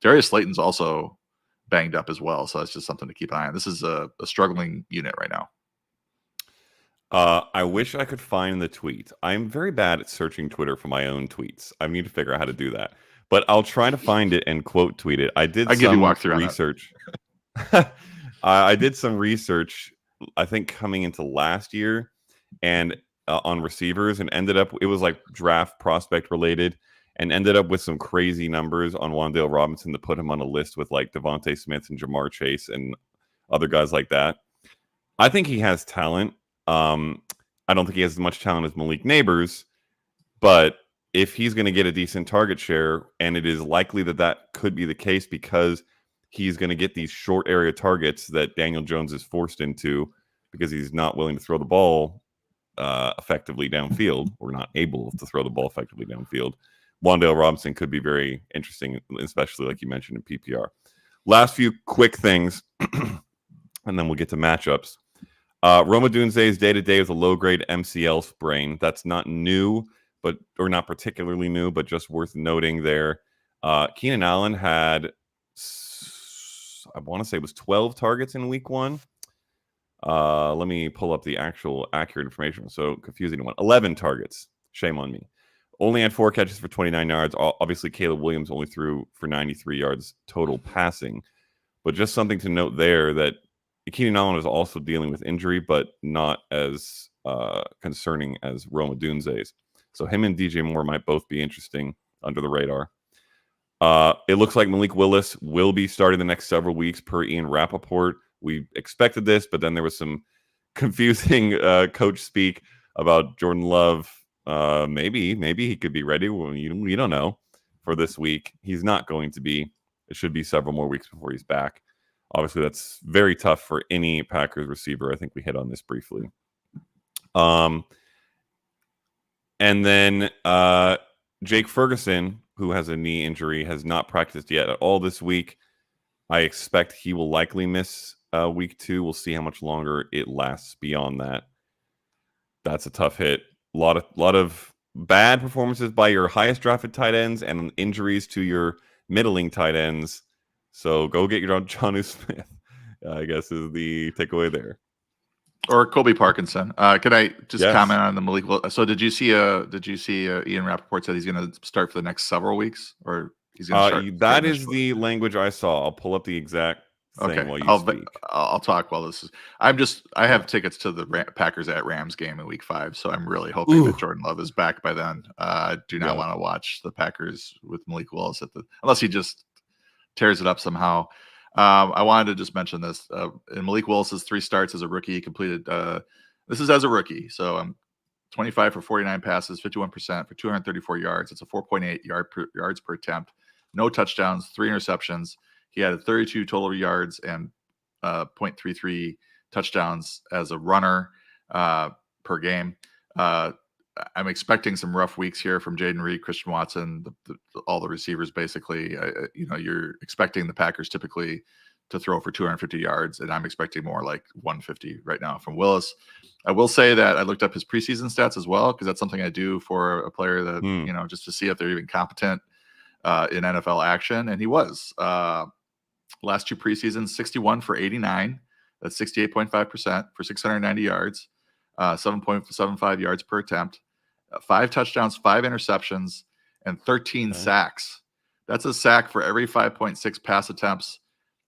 Darius Slayton's also banged up as well. So that's just something to keep an eye on. This is a struggling unit right now. I wish I could find the tweet. I'm very bad at searching Twitter for my own tweets. I need to figure out how to do that. But I'll try to find it and quote tweet it. I give you walkthrough research. I did some research, I think, coming into last year and on receivers, and ended up, it was like draft prospect related, and ended up with some crazy numbers on Wan'Dale Robinson to put him on a list with like Devontae Smith and Jamar Chase and other guys like that. I think he has talent. I don't think he has as much talent as Malik Nabers, but if he's going to get a decent target share, and it is likely that that could be the case because he's going to get these short area targets that Daniel Jones is forced into because he's not willing to throw the ball effectively downfield, or not able to throw the ball effectively downfield. Wan'Dale Robinson could be very interesting, especially like you mentioned in PPR. Last few quick things, and then we'll get to matchups. Roma Dunze's day-to-day with a low-grade MCL sprain. That's not new, or not particularly new, but just worth noting there. Keenan Allen had, I want to say it was 12 targets in week 1. Let me pull up the actual accurate information. So confusing one. 11 targets. Shame on me. Only had 4 catches for 29 yards. Obviously, Caleb Williams only threw for 93 yards total passing. But just something to note there that Keenan Allen is also dealing with injury, but not as concerning as Roma Dunze's. So him and DJ Moore might both be interesting under the radar. It looks like Malik Willis will be starting the next several weeks per Ian Rappaport. We expected this, but then there was some confusing coach speak about Jordan Love. Maybe he could be ready. Well, we don't know for this week. He's not going to be. It should be several more weeks before he's back. Obviously, that's very tough for any Packers receiver. I think we hit on this briefly. And then Jake Ferguson, who has a knee injury, has not practiced yet at all this week. I expect he will likely miss week 2. We'll see how much longer it lasts beyond that. That's a tough hit. A lot of bad performances by your highest drafted tight ends and injuries to your middling tight ends. So go get your Jonnu Smith, I guess, is the takeaway there. Or Colby Parkinson. Can I just comment on the Malik? So did you see Ian Rappaport said he's going to start for the next several weeks, or he's going to start? That is the language I saw. I'll pull up the exact thing while you speak. I'll talk while this is. I have tickets to the Packers at Rams game in week 5, so I'm really hoping that Jordan Love is back by then. I do not want to watch the Packers with Malik Willis unless he just tears it up somehow. I wanted to just mention this. In Malik Willis's 3 starts as a rookie, he completed. This is as a rookie, so 25 for 49 passes, 51% for 234 yards. It's a 4.8 yards per attempt. No touchdowns, 3 interceptions. He had 32 total yards and 0.33 touchdowns as a runner per game. I'm expecting some rough weeks here from Jaden Reed, Christian Watson, all the receivers. Basically, you're expecting the Packers typically to throw for 250 yards, and I'm expecting more like 150 right now from Willis. I will say that I looked up his preseason stats as well, because that's something I do for a player that just to see if they're even competent in NFL action, and he was. Last 2 preseasons, 61 for 89. That's 68.5% for 690 yards, 7.75 yards per attempt. 5 touchdowns, 5 interceptions, and 13 sacks. That's a sack for every 5.6 pass attempts.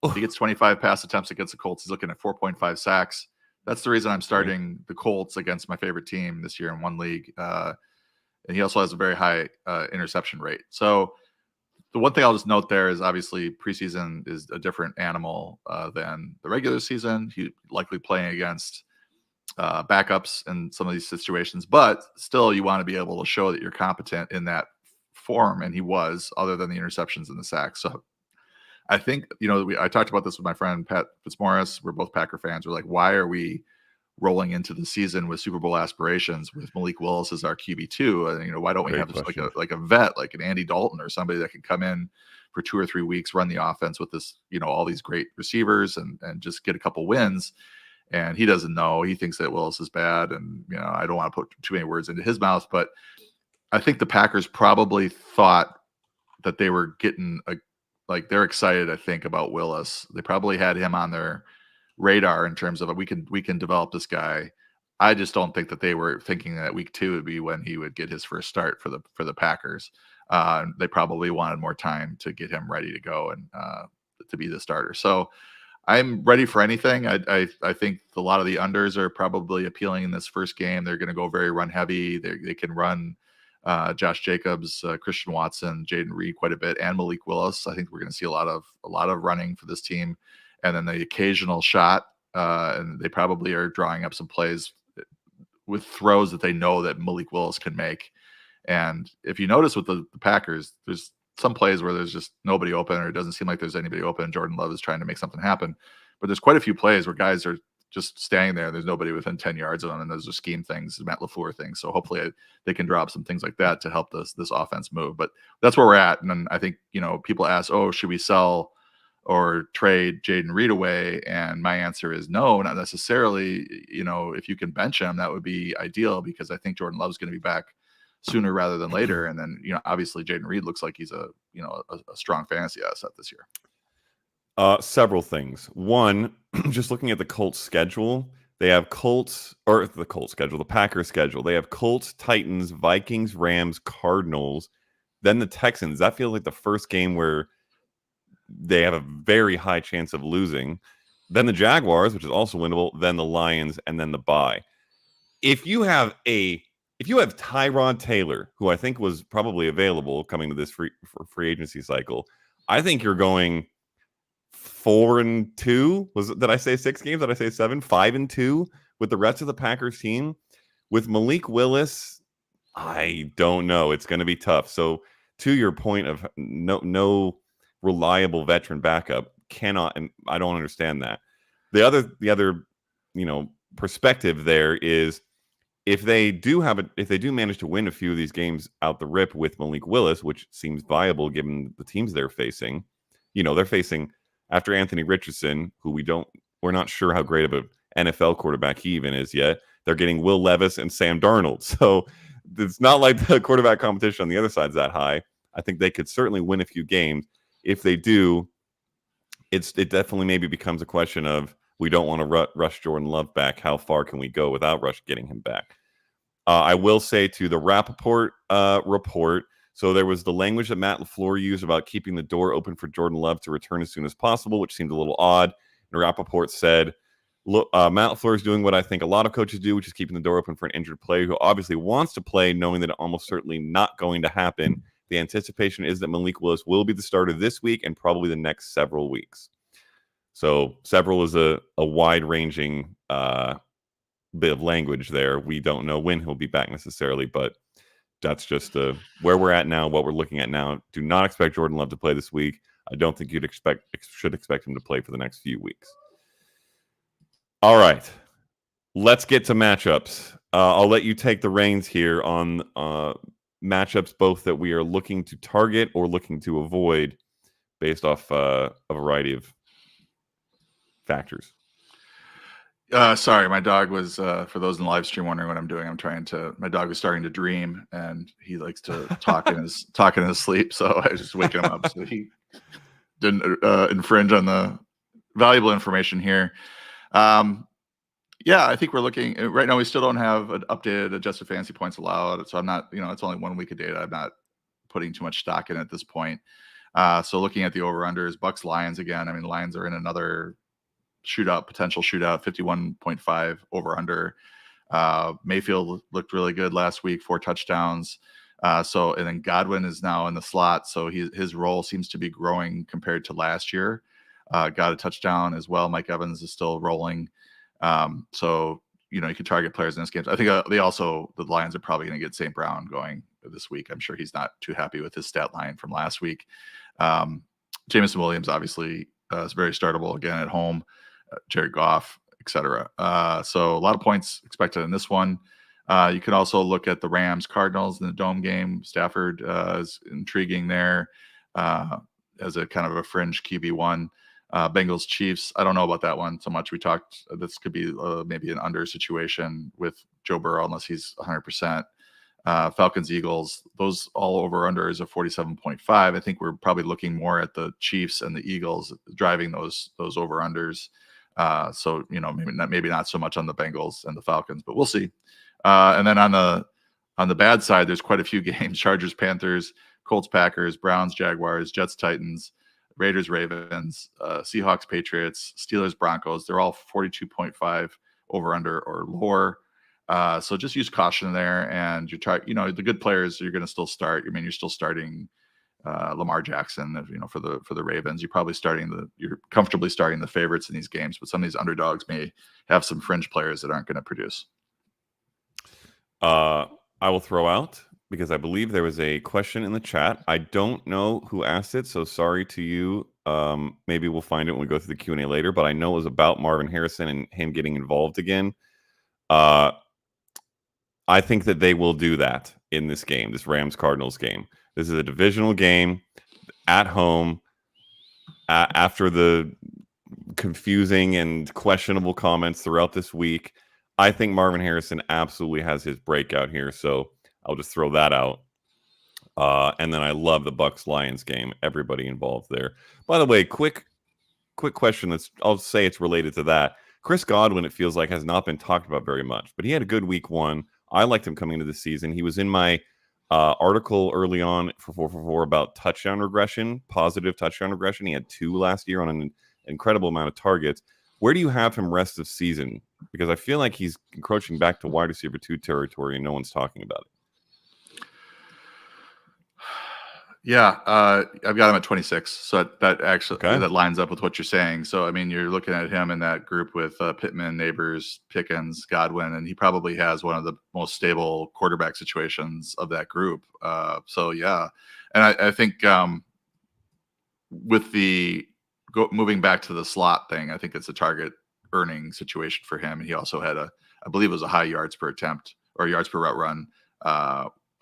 If he gets 25 pass attempts against the Colts, he's looking at 4.5 sacks. That's the reason I'm starting the Colts against my favorite team this year in one league. And he also has a very high interception rate. So the one thing I'll just note there is obviously preseason is a different animal than the regular season. He's likely playing against backups in some of these situations, but still you want to be able to show that you're competent in that form, and he was, other than the interceptions and the sacks. So I think I talked about this with my friend Pat Fitzmaurice. We're both Packer fans. We're like, why are we rolling into the season with Super Bowl aspirations with Malik Willis as our QB2? Why don't we have just like a vet, like an Andy Dalton or somebody that can come in for 2 or 3 weeks, run the offense with this, all these great receivers and just get a couple wins. And he doesn't know. He thinks that Willis is bad. And, I don't want to put too many words into his mouth, but I think the Packers probably thought that they were getting they're excited, I think, about Willis. They probably had him on their radar in terms of we can develop this guy. I just don't think that they were thinking that week 2 would be when he would get his first start for the Packers. They probably wanted more time to get him ready to go and to be the starter. So I'm ready for anything. I think a lot of the unders are probably appealing in this first game. They're going to go very run heavy. They can run Josh Jacobs, Christian Watson, Jaden Reed quite a bit, and Malik Willis. I think we're going to see a lot of running for this team, and then the occasional shot and they probably are drawing up some plays with throws that they know that Malik Willis can make. And if you notice with the Packers, there's some plays where there's just nobody open, or it doesn't seem like there's anybody open. Jordan Love is trying to make something happen, but there's quite a few plays where guys are just standing there. There's nobody within 10 yards of them, and those are scheme things, Matt LaFleur things. So hopefully they can drop some things like that to help this offense move. But that's where we're at. And then I think, people ask, oh, should we sell or trade Jaden Reed away? And my answer is no, not necessarily. If you can bench him, that would be ideal, because I think Jordan Love's going to be back sooner rather than later. And then, obviously Jaden Reed looks like he's a strong fantasy asset this year. Several things. One, just looking at the Colts schedule, they have the Packers schedule. They have Colts, Titans, Vikings, Rams, Cardinals, then the Texans. That feels like the first game where they have a very high chance of losing. Then the Jaguars, which is also winnable, then the Lions, and then the bye. If you have Tyrod Taylor, who I think was probably available coming to this free agency cycle, I think you're going 4-2. Did I say 6 games? Did I say 7? 5-2 with the rest of the Packers team. With Malik Willis, I don't know. It's going to be tough. So to your point of no reliable veteran backup, cannot, and I don't understand that. The other perspective there is, if they do manage to win a few of these games out the rip with Malik Willis, which seems viable given the teams they're facing, they're facing, after Anthony Richardson, who we're not sure how great of an NFL quarterback he even is yet. They're getting Will Levis and Sam Darnold. So it's not like the quarterback competition on the other side is that high. I think they could certainly win a few games. If they do, it definitely maybe becomes a question of, we don't want to rush Jordan Love back. How far can we go without getting him back? I will say to the Rappaport report, so there was the language that Matt LaFleur used about keeping the door open for Jordan Love to return as soon as possible, which seemed a little odd. And Rappaport said, look, Matt LaFleur is doing what I think a lot of coaches do, which is keeping the door open for an injured player who obviously wants to play, knowing that it's almost certainly not going to happen. The anticipation is that Malik Willis will be the starter this week and probably the next several weeks. So several is a wide-ranging bit of language there. We don't know when he'll be back necessarily, but that's just where we're at now, what we're looking at now. Do not expect Jordan Love to play this week. I don't think should expect him to play for the next few weeks. All right, let's get to matchups. I'll let you take the reins here on matchups, both that we are looking to target or looking to avoid based off a variety of factors. Sorry, my dog was, for those in the live stream wondering what I'm doing, my dog was starting to dream, and he likes to talk in his sleep. So I was just waking him up so he didn't infringe on the valuable information here. I think we're looking right now. We still don't have an updated adjusted fantasy points allowed. So I'm not, it's only 1 week of data. I'm not putting too much stock in at this point. So looking at the over-unders, Bucks Lions again. I mean, Lions are in another potential shootout, 51.5 over under. Mayfield looked really good last week, 4 touchdowns. And then Godwin is now in the slot. So his role seems to be growing compared to last year. Got a touchdown as well. Mike Evans is still rolling. You can target players in this game. I think the Lions are probably going to get St. Brown going this week. I'm sure he's not too happy with his stat line from last week. Jameson Williams obviously is very startable again at home. Jared Goff, etc. So a lot of points expected in this one. You can also look at the Rams Cardinals in the dome game. Stafford is intriguing there as a kind of a fringe QB1. Bengals Chiefs, I don't know about that one so much. We talked, this could be maybe an under situation with Joe Burrow unless he's 100%. Falcons Eagles, those all over under is a 47.5. I think we're probably looking more at the Chiefs and the Eagles driving those over unders. Maybe not so much on the Bengals and the Falcons, but we'll see. And then on the bad side, there's quite a few games: Chargers Panthers, Colts Packers, Browns Jaguars, Jets Titans, Raiders Ravens, Seahawks Patriots, Steelers Broncos. They're all 42.5 over under or lower. So just use caution there, and you try. The good players you're going to still start. I mean, you're still starting Lamar Jackson, for the Ravens. You're comfortably starting the favorites in these games, but some of these underdogs may have some fringe players that aren't going to produce. I will throw out, because I believe there was a question in the chat. I don't know who asked it, so sorry to you. Maybe we'll find it when we go through the Q&A later, but I know it was about Marvin Harrison and him getting involved again. I think that they will do that in this game, this Rams-Cardinals game. This is a divisional game at home after the confusing and questionable comments throughout this week. I think Marvin Harrison absolutely has his breakout here, so I'll just throw that out. And then I love the Bucs-Lions game. Everybody involved there. By the way, quick question. I'll say it's related to that. Chris Godwin, it feels like, has not been talked about very much, but he had a good week 1. I liked him coming into the season. He was in my article early on for 444 about touchdown regression, positive touchdown regression. He had 2 last year on an incredible amount of targets. Where do you have him rest of season? Because I feel like he's encroaching back to wide receiver 2 territory and no one's talking about it. Yeah, I've got him at 26. So that actually that lines up with what you're saying. So, I mean, you're looking at him in that group with Pittman, Nabers, Pickens, Godwin, and he probably has one of the most stable quarterback situations of that group. So, yeah. And I think with moving back to the slot thing, I think it's a target earning situation for him. He also had I believe it was a high yards per attempt or yards per route run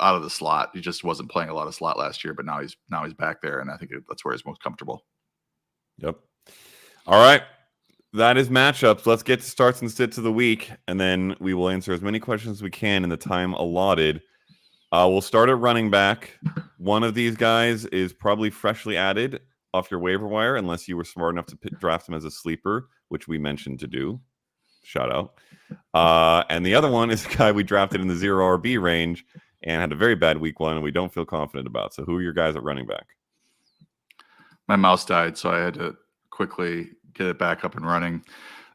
out of the slot. He just wasn't playing a lot of slot last year, but now he's back there, and I think that's where he's most comfortable. Yep. All right. That is matchups. Let's get to starts and sits of the week, and then we will answer as many questions as we can in the time allotted. We'll start at running back. One of these guys is probably freshly added off your waiver wire, unless you were smart enough to draft him as a sleeper, which we mentioned to do. Shout out. And the other one is a guy we drafted in the 0 RB range and had a very bad week 1, and we don't feel confident about. So who are your guys at running back? My mouse died, so I had to quickly get it back up and running.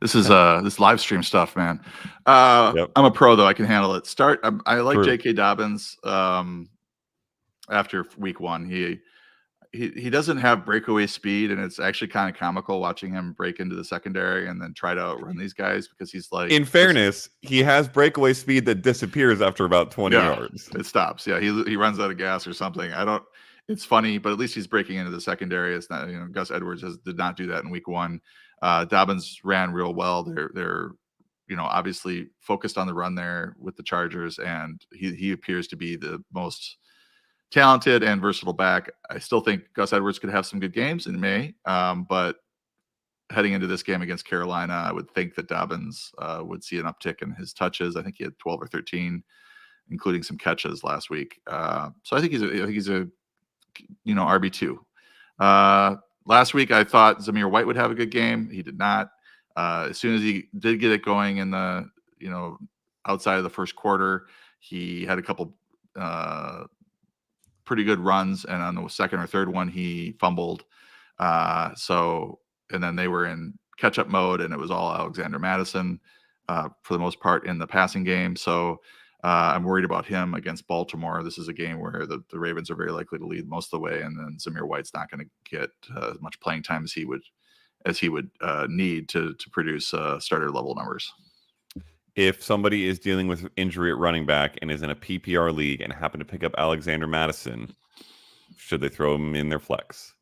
This is this live stream stuff, man. Yep. I'm a pro, though. I can handle it. I like J.K. Dobbins after week 1. He doesn't have breakaway speed, and it's actually kind of comical watching him break into the secondary and then try to outrun these guys because he's like. In fairness, he has breakaway speed that disappears after about 20 yards. It stops. Yeah, he runs out of gas or something. It's funny, but at least he's breaking into the secondary. It's not, Gus Edwards did not do that in week 1. Dobbins ran real well. They're obviously focused on the run there with the Chargers, and he appears to be the most talented and versatile back. I still think Gus Edwards could have some good games in May, but heading into this game against Carolina, I would think that Dobbins would see an uptick in his touches. I think he had 12 or 13, including some catches last week. So I think he's a RB2. Last week, I thought Zamir White would have a good game. He did not. As soon as he did get it going in the outside of the first quarter, he had a couple pretty good runs, and on the second or third one he fumbled. And then they were in catch-up mode, and it was all Alexander Madison for the most part in the passing game. So I'm worried about him against Baltimore. This is a game where the Ravens are very likely to lead most of the way, and then Zamir White's not going to get as much playing time as he would need to produce starter level numbers. If somebody is dealing with injury at running back and is in a PPR league and happen to pick up Alexander Madison, should they throw him in their flex?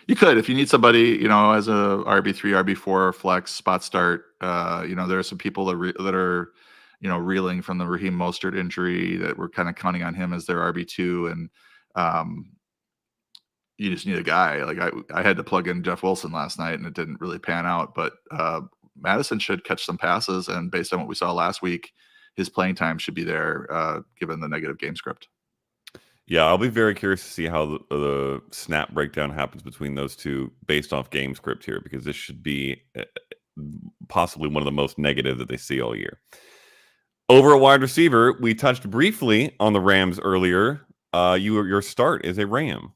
You could, if you need somebody, as a RB3, RB4 flex spot start. There are some people that are, reeling from the Raheem Mostert injury that we're kind of counting on him as their RB2, and you just need a guy. Like I had to plug in Jeff Wilson last night, and it didn't really pan out, but Madison should catch some passes, and based on what we saw last week, his playing time should be there, given the negative game script. Yeah, I'll be very curious to see how the snap breakdown happens between those two based off game script here, because this should be possibly one of the most negative that they see all year. Over at wide receiver, we touched briefly on the Rams earlier. Your start is a Ram.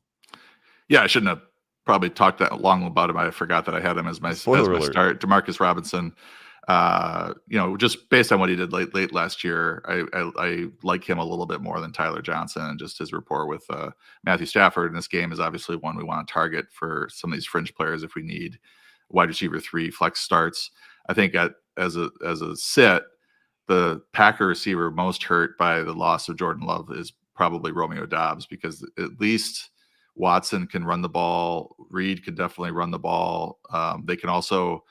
Yeah, I shouldn't have probably talked that long about him. I forgot that I had him as my start. Demarcus Robinson. just based on what he did late last year, I like him a little bit more than Tyler Johnson, and just his rapport with Matthew Stafford in this game is obviously one we want to target for some of these fringe players if we need wide receiver 3 flex starts. I think as a sit, the Packer receiver most hurt by the loss of Jordan Love is probably Romeo Doubs, because at least Watson can run the ball. Reed can definitely run the ball. They can also,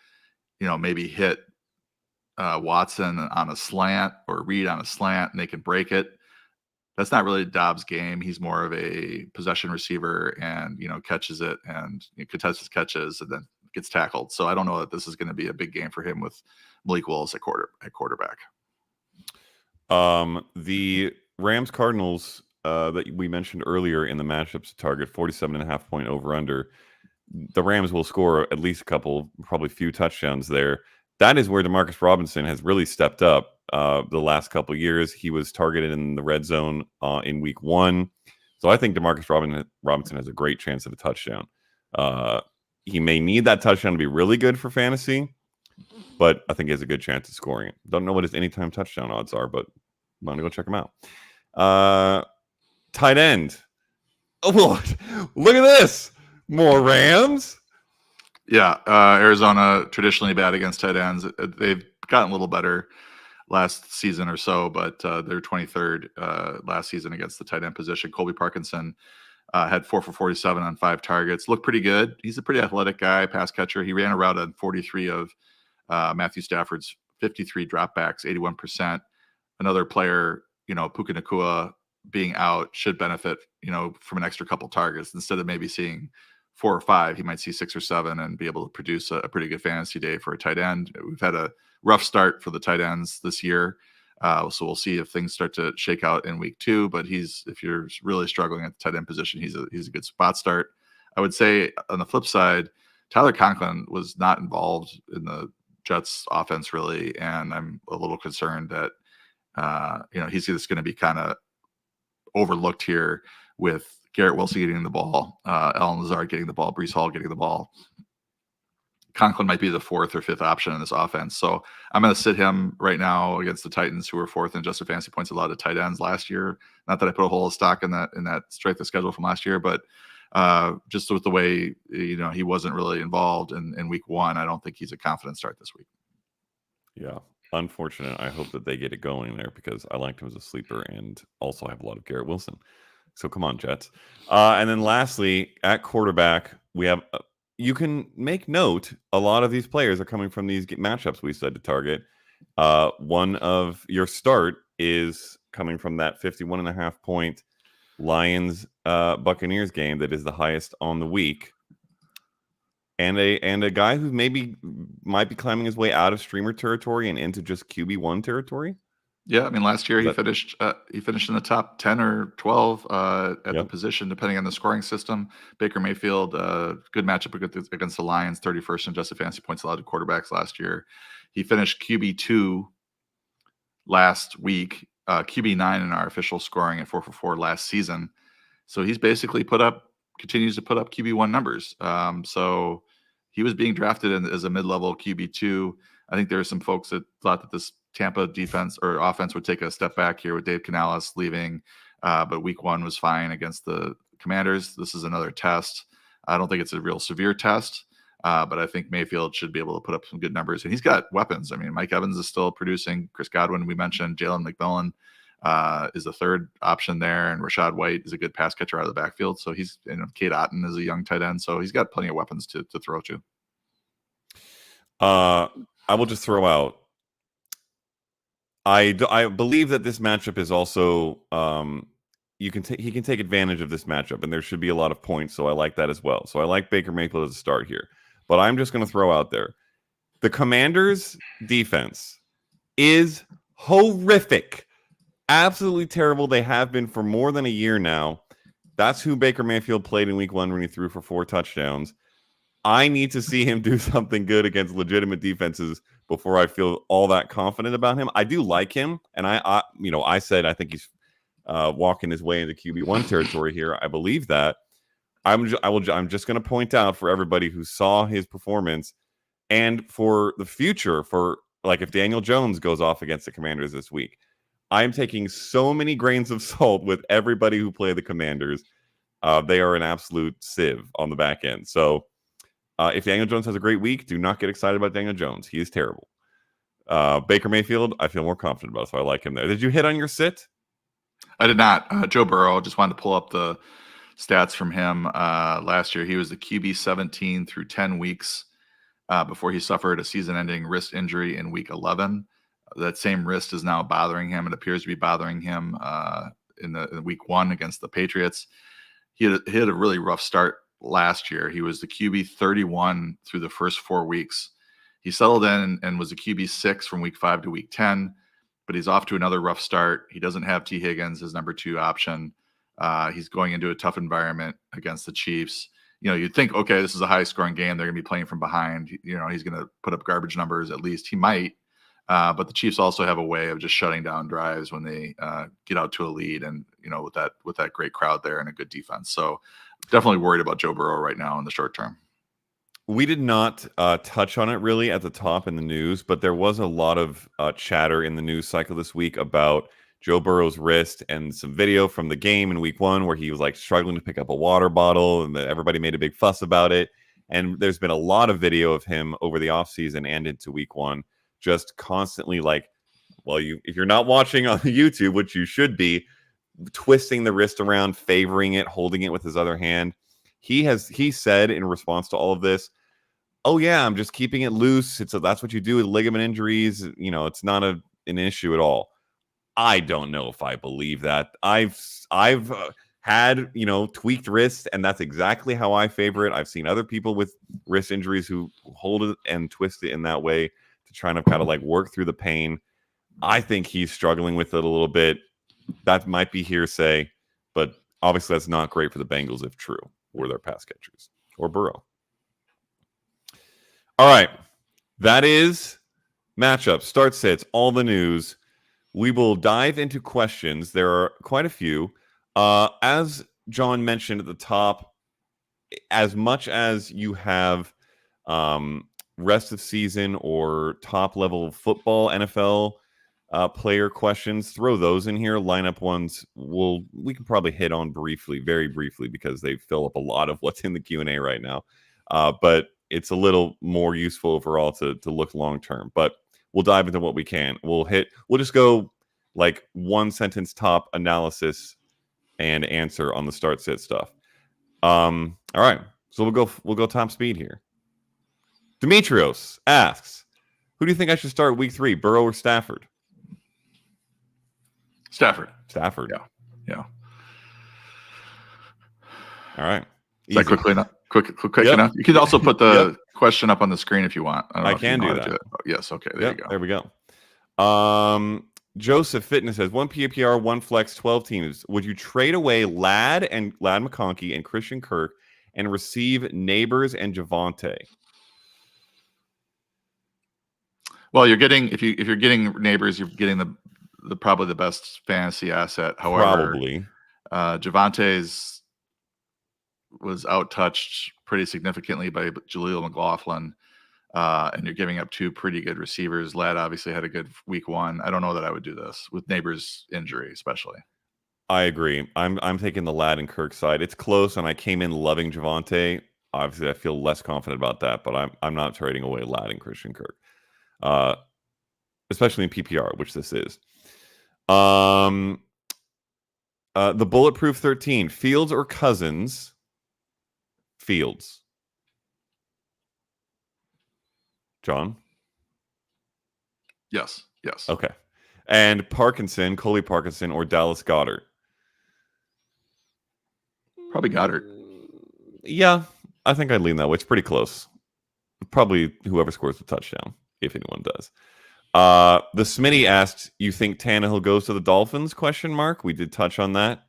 maybe hit Watson on a slant or Reed on a slant, and they can break it. That's not really Dobbs' game. He's more of a possession receiver, and catches it and contests his catches and then gets tackled. So I don't know that this is going to be a big game for him with Malik Willis at quarterback. The Rams Cardinals that we mentioned earlier in the matchups target 47.5 point over under. The Rams will score at least a couple, probably few touchdowns there. That is where Demarcus Robinson has really stepped up the last couple of years. He was targeted in the red zone in week 1. So I think Demarcus Robinson has a great chance at a touchdown. He may need that touchdown to be really good for fantasy, but I think he has a good chance of scoring it. Don't know what his anytime touchdown odds are, but I'm going to go check them out. Tight end. Oh, look at this. More Rams. Yeah, Arizona traditionally bad against tight ends. They've gotten a little better last season or so, but they're 23rd last season against the tight end position. Colby Parkinson had 4 for 47 on 5 targets. Looked pretty good. He's a pretty athletic guy, pass catcher. He ran a route on 43 of Matthew Stafford's 53 dropbacks, 81%. Another player, Puka Nacua being out should benefit, from an extra couple targets. Instead of maybe seeing 4 or 5, he might see 6 or 7 and be able to produce a pretty good fantasy day for a tight end. We've had a rough start for the tight ends this year. So we'll see if things start to shake out in week 2, but if you're really struggling at the tight end position, he's a good spot start. I would say on the flip side, Tyler Conklin was not involved in the Jets offense really. And I'm a little concerned that, he's just going to be kind of overlooked here with Garrett Wilson getting the ball, Allen Lazard getting the ball, Breece Hall getting the ball. Conklin might be the 4th or 5th option in this offense. So I'm going to sit him right now against the Titans, who were 4th in adjusted fantasy points allowed to tight ends last year. Not that I put a whole of stock in that strength of schedule from last year, but just with the way, he wasn't really involved in week 1, I don't think he's a confident start this week. Yeah. Unfortunate. I hope that they get it going there, because I liked him as a sleeper and also have a lot of Garrett Wilson. So come on, Jets. And then lastly, at quarterback, we have you can make note, a lot of these players are coming from these matchups we said to target. One of your start is coming from that 51.5 point Lions Buccaneers game that is the highest on the week. And a guy who might be climbing his way out of streamer territory and into just QB1 territory. Yeah, I mean, last year he finished in the top 10 or 12 at the position, depending on the scoring system. Baker Mayfield, good matchup against the Lions, 31st in adjusted fantasy points allowed to quarterbacks last year. He finished QB2 last week, QB9 in our official scoring at 4 for 4 last season. So he's basically continues to put up QB1 numbers. So he was being drafted as a mid-level QB2. I think there are some folks that thought that this Tampa defense or offense would take a step back here with Dave Canales leaving. But week 1 was fine against the Commanders. This is another test. I don't think it's a real severe test, but I think Mayfield should be able to put up some good numbers. And he's got weapons. I mean, Mike Evans is still producing. Chris Godwin, we mentioned. Jalen McMillan is the 3rd option there. And Rashad White is a good pass catcher out of the backfield. So he's, Cade Otton is a young tight end. So he's got plenty of weapons to throw to. I will just throw out, I believe that this matchup is also he can take advantage of this matchup, and there should be a lot of points. So I like that as well. So I like Baker Mayfield as a start here, but I'm just going to throw out there, the Commanders' defense is horrific, absolutely terrible. They have been for more than a year now. That's who Baker Mayfield played in week 1 when he threw for 4 touchdowns. I need to see him do something good against legitimate defenses before I feel all that confident about him. I do like him, and I said I think he's walking his way into QB1 territory here. I believe that. I'm just going to point out for everybody who saw his performance, and for the future, for like if Daniel Jones goes off against the Commanders this week, I'm taking so many grains of salt with everybody who play the Commanders. They are an absolute sieve on the back end. So if Daniel Jones has a great week, do not get excited about Daniel Jones. He is terrible. Baker Mayfield, I feel more confident about, so I like him there. Did you hit on your sit? I did not. Joe Burrow, just wanted to pull up the stats from him. Last year, he was the QB 17 through 10 weeks before he suffered a season-ending wrist injury in week 11. That same wrist is now bothering him. It appears to be bothering him in week 1 against the Patriots. He had a really rough start last year. He was the QB 31 through the first 4 weeks. He settled in and was a QB 6 from week 5 to week 10, but he's off to another rough start. He doesn't have T. Higgins, his number 2 option. He's going into a tough environment against the Chiefs. You'd think, okay, this is a high-scoring game. They're going to be playing from behind. He's going to put up garbage numbers. At least he might. But the Chiefs also have a way of just shutting down drives when they get out to a lead, and with that great crowd there and a good defense. So definitely worried about Joe Burrow right now in the short term. We did not touch on it really at the top in the news, but there was a lot of chatter in the news cycle this week about Joe Burrow's wrist and some video from the game in week 1 where he was like struggling to pick up a water bottle, and everybody made a big fuss about it. And there's been a lot of video of him over the offseason and into week 1 just constantly if you're not watching on YouTube, which you should be, twisting the wrist around, favoring it, holding it with his other hand. He said in response to all of this, oh yeah, I'm just keeping it loose. That's what you do with ligament injuries. It's not an issue at all. I don't know if I believe that. I've had, tweaked wrists, and that's exactly how I favor it. I've seen other people with wrist injuries who hold it and twist it in that way to try to kind of work through the pain. I think he's struggling with it a little bit. That might be hearsay, but obviously that's not great for the Bengals if true, or their pass catchers, or Burrow. All right. That is matchups, start sits, all the news. We will dive into questions. There are quite a few. As John mentioned at the top, as much as you have rest of season or top level football, NFL player questions, throw those in here. Lineup ones we can probably hit on very briefly, because they fill up a lot of what's in the Q&A right now. But it's a little more useful overall to look long term. But we'll dive into what we can. We'll just go one sentence top analysis and answer on the start sit stuff. All right. So we'll go top speed here. Demetrios asks, who do you think I should start week 3, Burrow or Stafford? Stafford. All Yeah. right. Is that quickly enough? Quick enough. You can also put the question up on the screen if you want. I can do that. Yes. Okay. There you go. There we go. Joseph Fitness says 1 PPR, 1 flex, 12 teams. Would you trade away Ladd McConkey and Christian Kirk and receive Nabers and Javonte? Well, you're getting if you're getting Nabers, you're getting the probably the best fantasy asset. However, probably Javonte's was out-touched pretty significantly by Jaleel McLaughlin, and you're giving up 2 pretty good receivers. Ladd obviously had a good week 1. I don't know that I would do this with Nabers' injury, especially. I agree. I'm taking the Ladd and Kirk side. It's close, and I came in loving Javonte. Obviously, I feel less confident about that, but I'm not trading away Ladd and Christian Kirk, especially in PPR, which this is. The Bulletproof 13, Fields or Cousins? Fields. John? Yes. Okay. And Coley Parkinson or Dallas Goedert? Probably Goddard. Yeah, I think I'd lean that way. It's pretty close. Probably whoever scores the touchdown, if anyone does. The Smitty asked, you think Tannehill goes to the Dolphins? ? We did touch on that.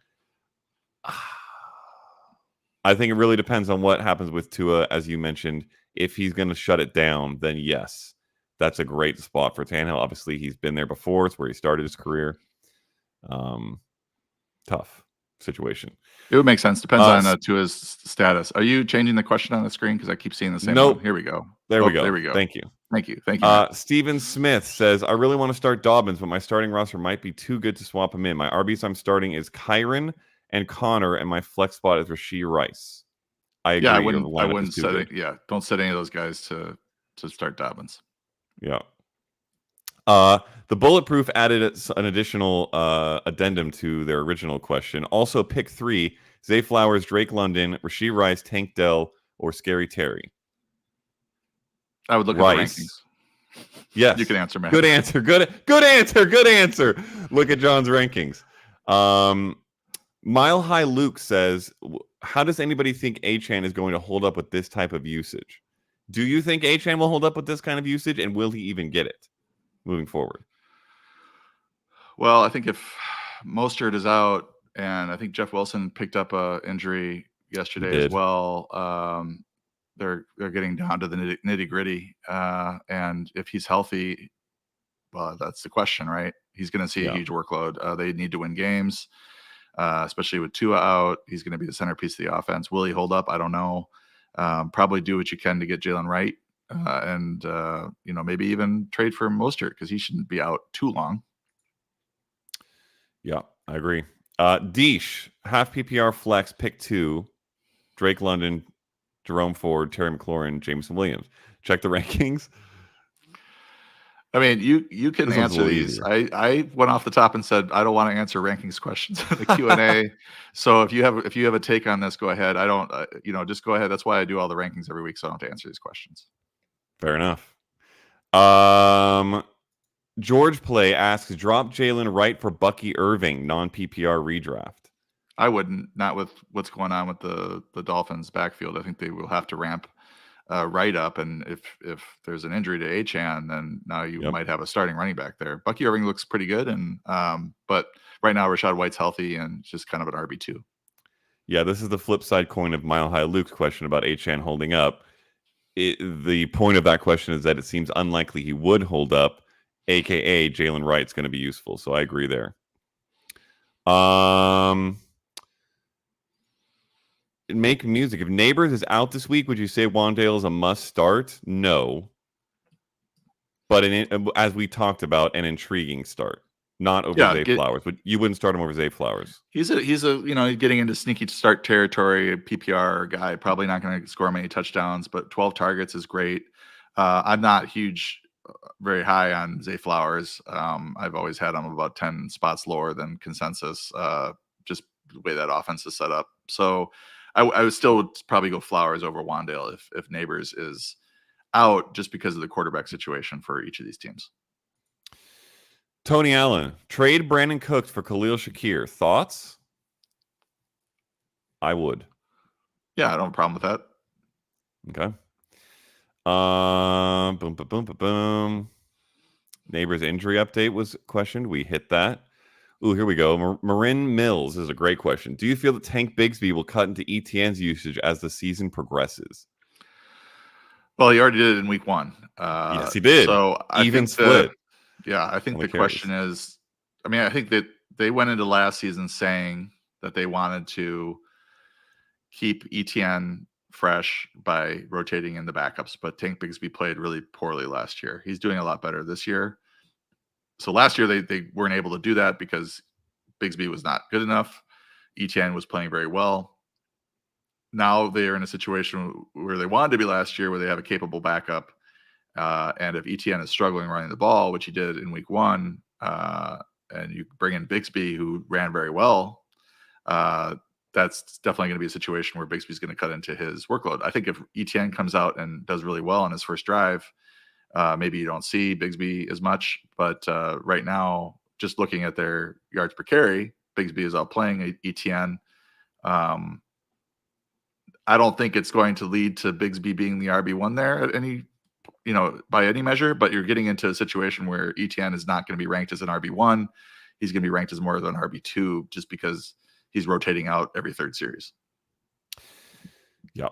I think it really depends on what happens with Tua, as you mentioned. If he's going to shut it down, then yes, that's a great spot for Tannehill. Obviously, he's been there before. It's where he started his career. Tough situation. It would make sense. Depends on Tua's status. Are you changing the question on the screen? Because I keep seeing the same one. Here we go. There we go. There we go. Thank you. Thank you. Matt. Steven Smith says, I really want to start Dobbins, but my starting roster might be too good to swap him in. My RBs I'm starting is Kyron and Connor, and my flex spot is Rashee Rice. I agree. Yeah, I wouldn't set it. Yeah, don't set any of those guys to start Dobbins. Yeah. The Bulletproof added an additional addendum to their original question. Also, pick 3: Zay Flowers, Drake London, Rashee Rice, Tank Dell, or Scary Terry. I would look at the rankings. Yes, you can answer, man. Good answer. Good answer. Look at John's rankings. Mile High Luke says, how does anybody think Achane is going to hold up with this type of usage? Do you think Achane will hold up with this kind of usage, and will he even get it moving forward? Well, I think if Mostert is out, and I think Jeff Wilson picked up a injury yesterday as well, they're getting down to the nitty gritty, and if he's healthy, well, that's the question, right? He's going to see a huge workload. They need to win games, especially with Tua out. He's going to be the centerpiece of the offense. Will he hold up? I don't know. Probably do what you can to get Jalen Wright, and maybe even trade for Mostert because he shouldn't be out too long. Yeah, I agree. Deesh, half PPR flex, pick 2: Drake London, Jerome Ford, Terry McLaurin, Jameson Williams. Check the rankings. I mean, you can answer these. I went off the top and said I don't want to answer rankings questions in the Q&A. So if you have a take on this, go ahead. I don't, just go ahead. That's why I do all the rankings every week, so I don't have to answer these questions. Fair enough. George Play asks, drop Jalen Wright for Bucky Irving, non-PPR redraft. I wouldn't, not with what's going on with the Dolphins backfield. I think they will have to ramp Wright up, and if there's an injury to Achane, then now you might have a starting running back there. Bucky Irving looks pretty good, and but right now Rachaad White's healthy and just kind of an RB2. Yeah, this is the flip side coin of Mile High Luke's question about Achane holding up. The point of that question is that it seems unlikely he would hold up, aka Jalen Wright's going to be useful. So I agree there. Make music. If Nabers is out this week, would you say Wan'Dale is a must start? No. But as we talked about, an intriguing start. Not over Zay Flowers, but you wouldn't start him over Zay Flowers. He's getting into sneaky start territory, a PPR guy, probably not going to score many touchdowns, but 12 targets is great. I'm not very high on Zay Flowers. I've always had him about 10 spots lower than consensus, just the way that offense is set up. So I would still probably go Flowers over Wan'Dale if Nabers is out, just because of the quarterback situation for each of these teams. Tony Allen, trade Brandon Cooks for Khalil Shakir. Thoughts? I would. Yeah, I don't have a problem with that. Okay. Boom. Nabers injury update was questioned. We hit that. Ooh, here we go. Marin Mills is a great question. Do you feel that Tank Bigsby will cut into ETN's usage as the season progresses? Well, he already did it in week 1. Yes, he did. So even split. I think the question is, I think that they went into last season saying that they wanted to keep ETN fresh by rotating in the backups, but Tank Bigsby played really poorly last year. He's doing a lot better this year. So last year they weren't able to do that because Bigsby was not good enough. ETN was playing very well. Now they are in a situation where they wanted to be last year, where they have a capable backup. And if ETN is struggling running the ball, which he did in week 1, and you bring in Bigsby, who ran very well, that's definitely going to be a situation where Bigsby's going to cut into his workload. I think if ETN comes out and does really well on his first drive, maybe you don't see Bigsby as much. But right now, just looking at their yards per carry, Bigsby is outplaying ETN. I don't think it's going to lead to Bigsby being the RB1 there at any, by any measure, but you're getting into a situation where ETN is not going to be ranked as an RB1. He's going to be ranked as more of an RB2 just because he's rotating out every third series. Yeah,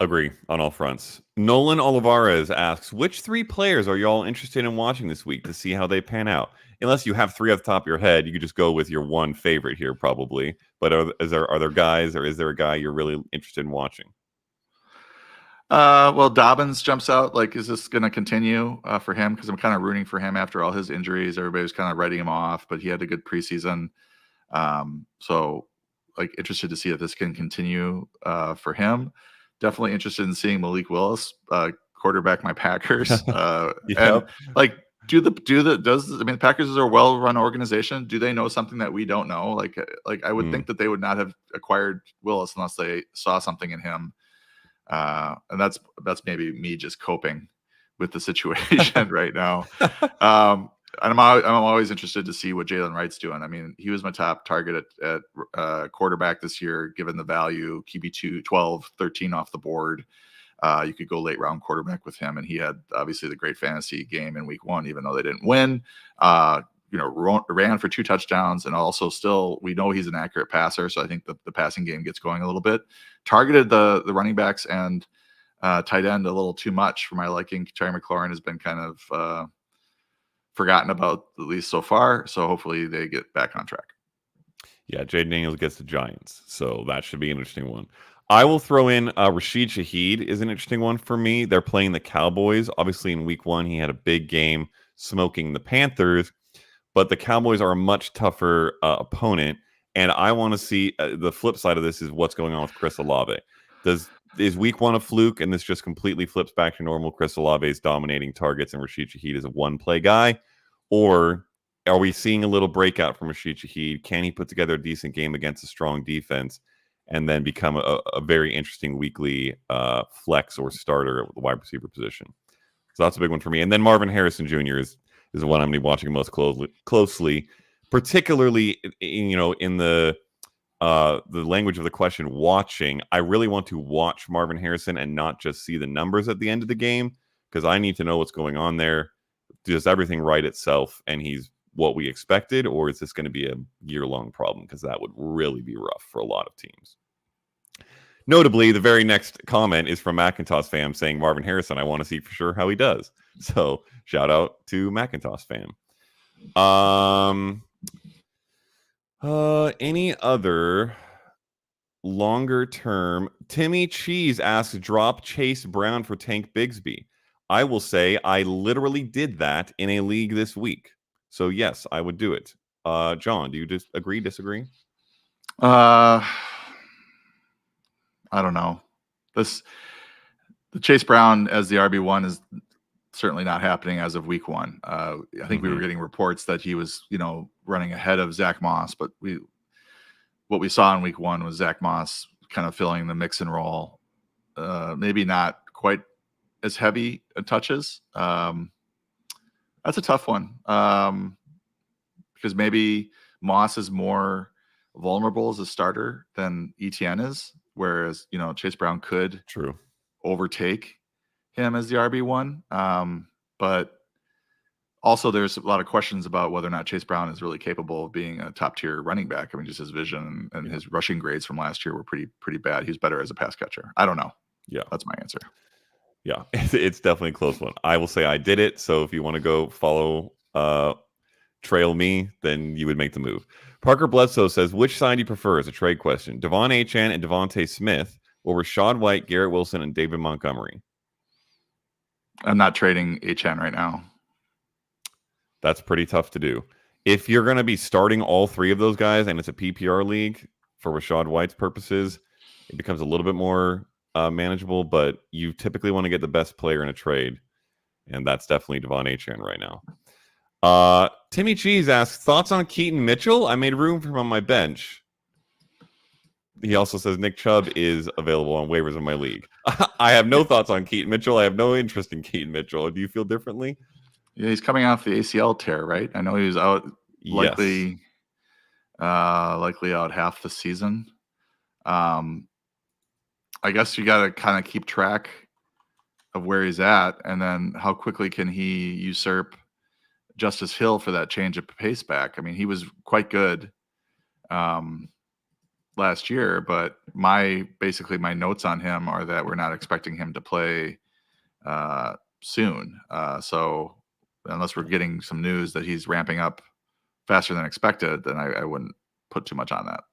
agree on all fronts. Nolan Olivares asks, which 3 players are y'all interested in watching this week to see how they pan out? Unless you have 3 off the top of your head, you could just go with your one favorite here, probably. But are there guys, or is there a guy you're really interested in watching? Well, Dobbins jumps out. Like, is this going to continue for him? Because I'm kind of rooting for him after all his injuries. Everybody was kind of writing him off, but he had a good preseason. So, like, interested to see if this can continue for him. Definitely interested in seeing Malik Willis quarterback my Packers. And like, the Packers are a well-run organization. Do they know something that we don't know? Like I would think that they would not have acquired Willis unless they saw something in him. And that's maybe me just coping with the situation right now. And I'm always interested to see what Jalen Wright's doing. I mean, he was my top target at quarterback this year, given the value, QB2, 12, 13 off the board. You could go late round quarterback with him, and he had obviously the great fantasy game in week 1, even though they didn't win. Ran for 2 touchdowns, and also still we know he's an accurate passer, so I think the passing game gets going a little bit. Targeted the running backs and tight end a little too much for my liking. Terry McLaurin has been kind of forgotten about, at least so far, so hopefully they get back on track. Yeah, Jay Daniels gets the Giants, so that should be an interesting one. I will throw in Rashid Shaheed is an interesting one for me. They're playing the Cowboys. Obviously, in week 1, he had a big game smoking the Panthers, but the Cowboys are a much tougher opponent, and I want to see the flip side of this is what's going on with Chris Olave. Is week 1 a fluke, and this just completely flips back to normal? Chris Olave is dominating targets, and Rashid Shaheed is a one-play guy, or are we seeing a little breakout from Rashid Shaheed? Can he put together a decent game against a strong defense and then become a very interesting weekly flex or starter at the wide receiver position? So that's a big one for me. And then Marvin Harrison Jr. is the one I'm going to be watching most closely, particularly in the language of the question, watching. I really want to watch Marvin Harrison and not just see the numbers at the end of the game, because I need to know what's going on there. Does everything right itself and he's what we expected, or is this going to be a year-long problem? Because that would really be rough for a lot of teams. Notably, the very next comment is from Macintosh fam saying, Marvin Harrison, I want to see for sure how he does. So shout out to Macintosh fam. Any other longer term? Timmy Cheese asks, drop Chase Brown for Tank Bigsby. I will say I literally did that in a league this week. So yes, I would do it. John, do you agree, disagree? I don't know. The Chase Brown as the RB1 is certainly not happening as of week 1. I think we were getting reports that he was, running ahead of Zach Moss, but what we saw in week 1 was Zach Moss kind of filling the mix and roll. Maybe not quite as heavy touches. That's a tough one because maybe Moss is more vulnerable as a starter than ETN is, whereas Chase Brown could overtake him as the RB1. But also there's a lot of questions about whether or not Chase Brown is really capable of being a top tier running back. I mean, just his vision and his rushing grades from last year were pretty bad. He's better as a pass catcher. I don't know. Yeah, that's my answer. Yeah, it's definitely a close one. I will say I did it. So if you want to go follow, trail me, then you would make the move. Parker Bledsoe says, which side do you prefer as a trade question? Devon Achane and Devontae Smith, or Rachaad White, Garrett Wilson, and David Montgomery? I'm not trading Achane right now. That's pretty tough to do. If you're going to be starting all 3 of those guys and it's a PPR league for Rachaad White's purposes, it becomes a little bit more manageable, but you typically want to get the best player in a trade, and that's definitely Devon Achane right now. Timmy Cheese asks, thoughts on Keaton Mitchell? I made room for him on my bench. He also says Nick Chubb is available on waivers in my league. I have no thoughts on Keaton Mitchell. I have no interest in Keaton Mitchell. Do you feel differently? Yeah, he's coming off the ACL tear, right? I know he was out likely out half the season. I guess you got to kind of keep track of where he's at, and then how quickly can he usurp Justice Hill for that change of pace back. I mean, he was quite good last year, but my notes on him are that we're not expecting him to play soon. So unless we're getting some news that he's ramping up faster than expected, then I wouldn't put too much on that.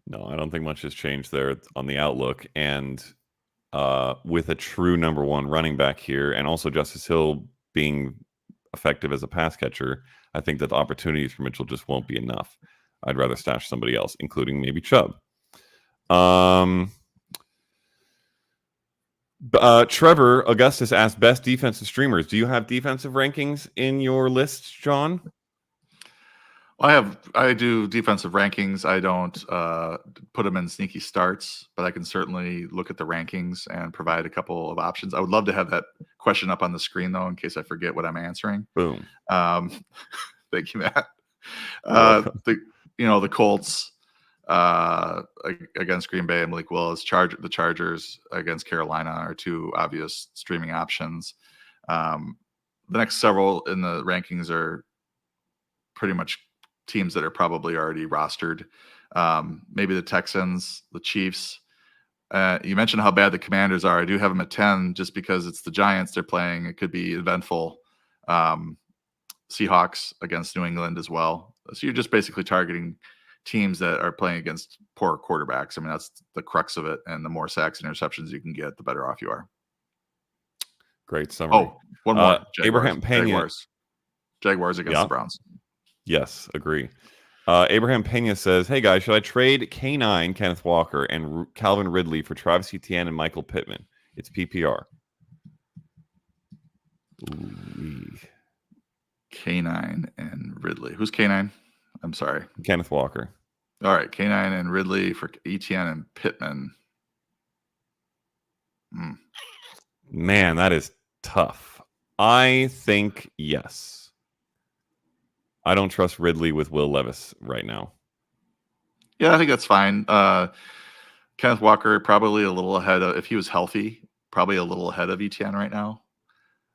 No, I don't think much has changed there on the outlook. And with a true number one running back here, and also Justice Hill being effective as a pass catcher, I think that the opportunities for Mitchell just won't be enough. I'd rather stash somebody else, including maybe Chubb. Trevor Augustus asked best defensive streamers. Do you have defensive rankings in your list, John? I do defensive rankings. I don't put them in sneaky starts, but I can certainly look at the rankings and provide a couple of options. I would love to have that question up on the screen though, in case I forget what I'm answering. Boom. Thank you, Matt. The Colts against Green Bay and Malik Willis. The Chargers against Carolina are two obvious streaming options. The next several in the rankings are pretty much teams that are probably already rostered. Maybe the Texans, the Chiefs. You mentioned how bad the Commanders are. I do have them at 10 just because it's the Giants they're playing. It could be eventful. Seahawks against New England as well. So you're just basically targeting teams that are playing against poor quarterbacks. I mean, that's the crux of it. And the more sacks and interceptions you can get, the better off you are. Great summary. Oh, one more. Abraham Pena. Jaguars against the Browns. Yes, agree. Abraham Pena says, hey guys, should I trade K9, Kenneth Walker, and Calvin Ridley for Travis Etienne and Michael Pittman? It's PPR. Ooh. K9 and Ridley. Who's K9? I'm sorry. Kenneth Walker. All right. K9 and Ridley for Etienne and Pittman. Man, that is tough. I think yes. I don't trust Ridley with Will Levis right now. Yeah, I think that's fine. Kenneth Walker probably a little ahead of, if he was healthy, probably a little ahead of Etienne right now.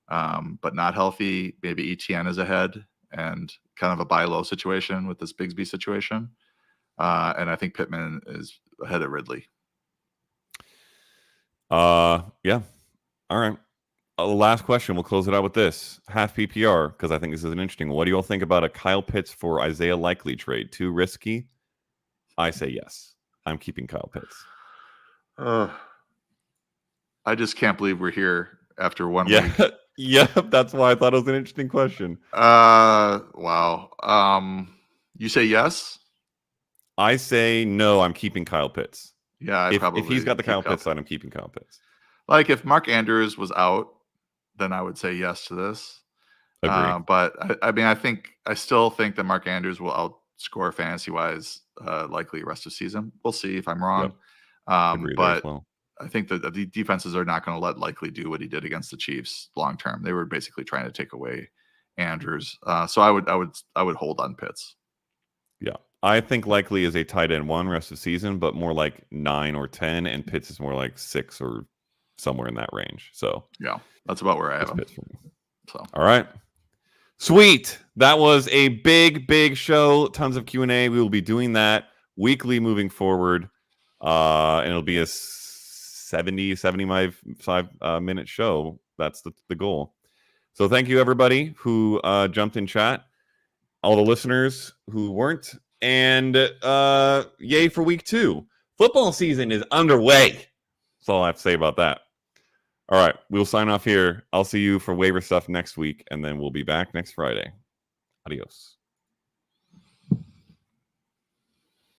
But not healthy, maybe Etienne is ahead and kind of a buy low situation with this Bigsby situation. And I think Pittman is ahead of Ridley. Yeah. All right. Last question. We'll close it out with this. Half PPR, because I think this is an interesting one. What do you all think about a Kyle Pitts for Isaiah Likely trade? Too risky? I say yes. I'm keeping Kyle Pitts. I just can't believe we're here after 1 week. Yeah, that's why I thought it was an interesting question. Wow. You say yes? I say no, I'm keeping Kyle Pitts. Yeah, if he's got the Kyle Pitts side, I'm keeping Kyle Pitts. Like if Mark Andrews was out, then I would say yes to this. But I still think that Mark Andrews will outscore fantasy wise likely rest of season. We'll see if I'm wrong. Yep. But I think that the defenses are not going to let Likely do what he did against the Chiefs long term. They were basically trying to take away Andrews. So I would hold on Pitts. Yeah. I think Likely is a tight end 1 rest of season, but more like 9 or 10, and Pitts is more like 6 or somewhere in that range. So yeah, that's about where I have him. So all right. Sweet. That was a big show. Tons of Q&A. We will be doing that weekly moving forward. And it'll be a 75 minute show. That's the goal. So thank you everybody who jumped in chat, all the listeners who weren't, and yay for week 2. Football season is underway. That's all I have to say about that. All right, we'll sign off here. I'll see you for waiver stuff next week, and then we'll be back next Friday. Adios.